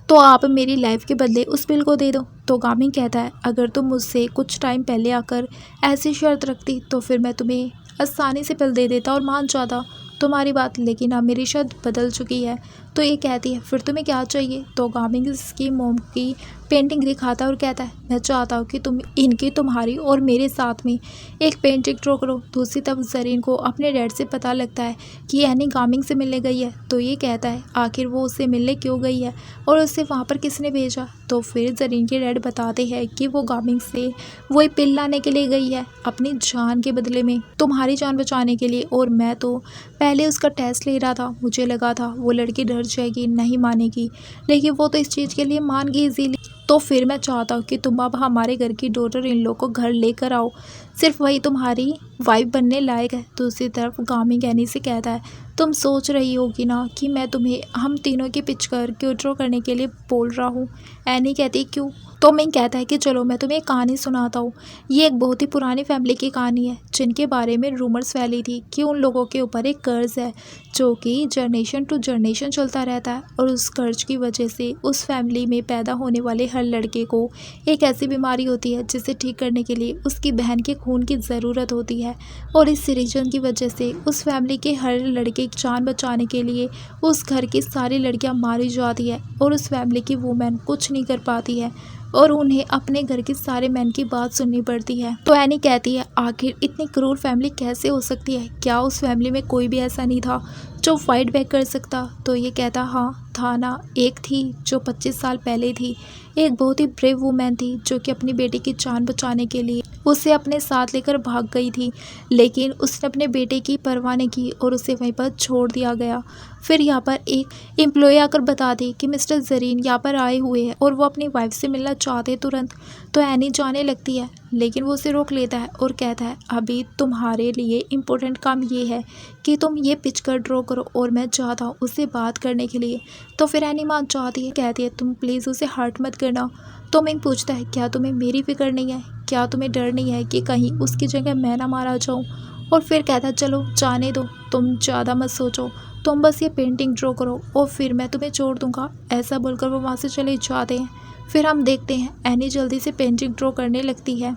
तो आप मेरी लाइफ के बदले उस पिल को दे दो। तो गामिंग कहता है अगर तुम मुझसे कुछ टाइम पहले आकर ऐसी शर्त रखती तो फिर मैं तुम्हें आसानी से पिल दे देता और मान जाता तुम्हारी बात, लेकिन अब मेरी शर्त बदल चुकी है। तो ये कहती है फिर तुम्हें क्या चाहिए। तो गामिंग इसकी मोम की पेंटिंग दिखाता है और कहता है मैं चाहता हूँ कि तुम्हारी और मेरे साथ में एक पेंटिंग ड्रॉ करो। दूसरी तरफ जरीन को अपने डैड से पता लगता है कि एनी गामिंग से मिलने गई है। तो ये कहता है आखिर वो उससे मिलने क्यों गई है और उसे वहाँ पर किसने भेजा। तो फिर जरीन के डैड बताते हैं कि वो गामिंग से वही पिल लाने के लिए गई है अपनी जान के बदले में, तुम्हारी जान बचाने के लिए। और मैं तो पहले उसका टेस्ट ले रहा था, मुझे लगा था वो लड़की डर जाएगी, नहीं मानेगी, लेकिन वो तो इस चीज़ के लिए मान गई इजीली। तो फिर मैं चाहता हूँ कि तुम अब हमारे घर की डॉटर इन लोग को घर लेकर आओ, सिर्फ वही तुम्हारी वाइफ बनने लायक है। दूसरी तरफ गामिंग एनी से कहता है तुम सोच रही होगी ना कि मैं तुम्हें हम तीनों के पिक्चर क्यों ड्रॉ करने के लिए बोल रहा हूँ। एनी कहती क्यों। तो मिंग कहता है कि चलो मैं तुम्हें एक कहानी सुनाता हूँ। ये एक बहुत ही पुरानी फैमिली की कहानी है जिनके बारे में रूमर्स फैली थी कि उन लोगों के ऊपर एक कर्ज है जो कि जनरेशन टू जनरेशन चलता रहता है, और उस कर्ज की वजह से उस फैमिली में पैदा होने वाले हर लड़के को एक ऐसी बीमारी होती है जिसे ठीक करने के लिए उसकी बहन के खून की ज़रूरत होती है। और इस रीजन की वजह से उस फैमिली के हर लड़के की जान बचाने के लिए उस घर की सारी लड़कियां मारी जाती है और उस फैमिली की वूमेन कुछ नहीं कर पाती है और उन्हें अपने घर के सारे मैन की बात सुननी पड़ती है। तो एनी कहती है आखिर इतनी क्रूर फैमिली कैसे हो सकती है, क्या उस फैमिली में कोई भी ऐसा नहीं था जो फाइट बैक कर सकता। तो ये कहता हाँ था ना, एक थी जो 25 साल पहले थी, एक बहुत ही ब्रेव वूमेन थी जो कि अपनी बेटी की जान बचाने के लिए उसे अपने साथ लेकर भाग गई थी, लेकिन उसने अपने बेटे की परवाह नहीं की और उसे वहीं पर छोड़ दिया गया। फिर यहाँ पर एक एम्प्लॉय आकर बता दी कि मिस्टर जरीन यहाँ पर आए हुए हैं और वो अपनी वाइफ से मिलना चाहते तुरंत। तो एनी जाने लगती है, लेकिन वो उसे रोक लेता है और कहता है अभी तुम्हारे लिए इम्पोर्टेंट काम ये है कि तुम ये पिक्चर ड्रॉ करो और मैं चाहता हूँ उससे बात करने के लिए। तो फिर एनी मान चाहती है, कहती है तुम प्लीज़ उसे हर्ट मत करना। तो मिंग पूछता है क्या तुम्हें मेरी फिक्र नहीं है, क्या तुम्हें डर नहीं है कि कहीं उसकी जगह मैं ना मारा जाऊँ। और फिर कहता है चलो जाने दो, तुम ज़्यादा मत सोचो, तुम बस ये पेंटिंग ड्रॉ करो और फिर मैं तुम्हें छोड़ दूँगा। ऐसा बोलकर वो वहाँ से चले जाते हैं। फिर हम देखते हैं एनी जल्दी से पेंटिंग ड्रॉ करने लगती है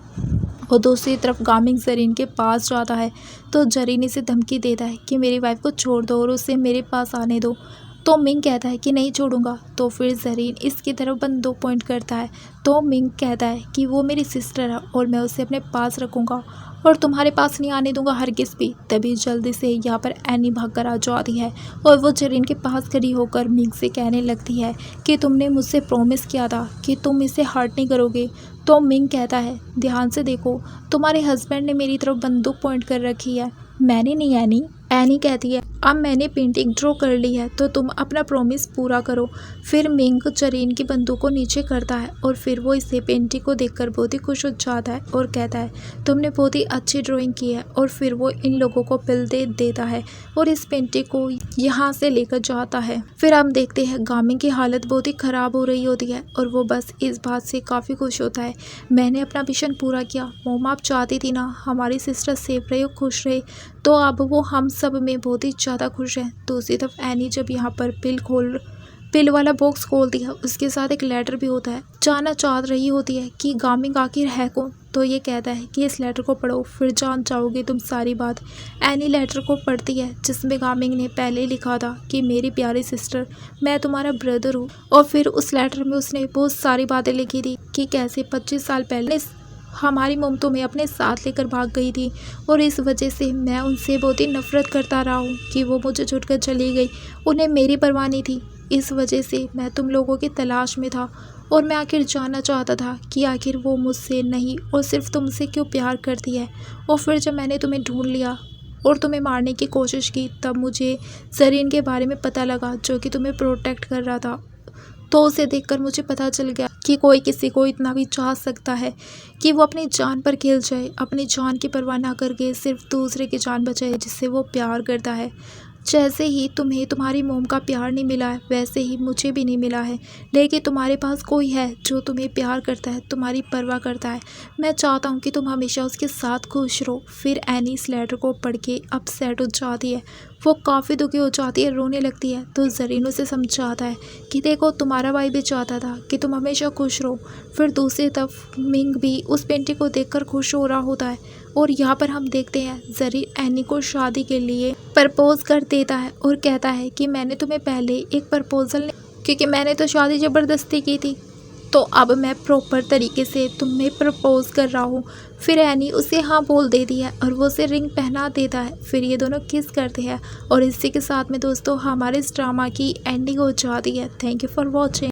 और दूसरी तरफ गामिंग जरीन के पास जाता है। तो जरीन इसे धमकी देता है कि मेरी वाइफ को छोड़ दो और उसे मेरे पास आने दो। तो मिंग कहता है कि नहीं छोड़ूंगा। तो फिर जरीन इसकी तरफ बंदूक पॉइंट करता है। तो मिंग कहता है कि वो मेरी सिस्टर है और मैं उसे अपने पास रखूँगा और तुम्हारे पास नहीं आने दूंगा हरगिज़ भी। तभी जल्दी से यहाँ पर एनी भाग कर आ जाती है और वो जरीन के पास खड़ी होकर मिंग से कहने लगती है कि तुमने मुझसे प्रॉमिस किया था कि तुम इसे हर्ट नहीं करोगे। तो मिंग कहता है ध्यान से देखो, तुम्हारे हस्बैंड ने मेरी तरफ बंदूक पॉइंट कर रखी है, मैंने नहीं। एनी कहती है अब मैंने पेंटिंग ड्रॉ कर ली है तो तुम अपना प्रॉमिस पूरा करो। फिर मिंग जरीन की बंदूक को नीचे करता है और फिर वो इसे पेंटिंग को देखकर बहुत ही खुश हो जाता है और कहता है तुमने बहुत ही अच्छी ड्राइंग की है। और फिर वो इन लोगों को बिल दे देता है और इस पेंटिंग को यहाँ से लेकर जाता है। फिर हम देखते हैं गामिंग की हालत बहुत ही ख़राब हो रही होती है और वो बस इस बात से काफ़ी खुश होता है, मैंने अपना मिशन पूरा किया। मोम आप चाहती थी ना हमारी सिस्टर सेफ रहे और खुश रहे, तो अब वो हम सब में बहुत ही ज़्यादा खुश है। दूसरी तरफ एनी जब यहाँ पर पिल वाला बॉक्स खोल दिया, उसके साथ एक लेटर भी होता है। जानना चाह रही होती है कि गामिंग आखिर है कौन। तो ये कहता है कि इस लेटर को पढ़ो फिर जान जाओगे तुम सारी बात। एनी लेटर को पढ़ती है जिसमें गामिंग ने पहले लिखा था कि मेरी प्यारी सिस्टर मैं तुम्हारा ब्रदर हूँ। और फिर उस लेटर में उसने बहुत सारी बातें लिखी थी कि कैसे 25 साल पहले हमारी मम तुम्हें अपने साथ लेकर भाग गई थी और इस वजह से मैं उनसे बहुत ही नफरत करता रहा हूँ कि वो मुझे छूटकर चली गई, उन्हें मेरी परवाह नहीं थी। इस वजह से मैं तुम लोगों की तलाश में था और मैं आखिर जानना चाहता था कि आखिर वो मुझसे नहीं और सिर्फ तुमसे क्यों प्यार करती है। और फिर जब मैंने तुम्हें ढूंढ लिया और तुम्हें मारने की कोशिश की तब मुझे जरीन के बारे में पता लगा जो कि तुम्हें प्रोटेक्ट कर रहा था। तो उसे देखकर मुझे पता चल गया कि कोई किसी को इतना भी चाह सकता है कि वो अपनी जान पर खेल जाए, अपनी जान की परवाह ना करके सिर्फ दूसरे की जान बचाए जिससे वो प्यार करता है। जैसे ही तुम्हें तुम्हारी मोम का प्यार नहीं मिला है, वैसे ही मुझे भी नहीं मिला है, लेकिन तुम्हारे पास कोई है जो तुम्हें प्यार करता है, तुम्हारी परवाह करता है। मैं चाहता हूँ कि तुम हमेशा उसके साथ खुश रहो। फिर एनी इस लेटर को पढ़ के अपसेट हो जाती है, वो काफ़ी दुखी हो जाती है, रोने लगती है। तो जरीन उसे समझाता है कि देखो तुम्हारा भाई भी चाहता था कि तुम हमेशा खुश रहो। फिर दूसरी तरफ मिंग भी उस पेंटिंग को देखकर खुश हो रहा होता है और यहाँ पर हम देखते हैं जरीन एनी को शादी के लिए प्रपोज कर देता है और कहता है कि मैंने तुम्हें पहले एक प्रपोजल, क्योंकि मैंने तो शादी ज़बरदस्ती की थी, तो अब मैं प्रॉपर तरीके से तुम्हें प्रपोज कर रहा हूँ। फिर एनी उसे हाँ बोल देती है और वो उसे रिंग पहना देता है। फिर ये दोनों किस करते हैं और इसी के साथ में दोस्तों हमारे इस ड्रामा की एंडिंग हो जाती है। Thank you for watching.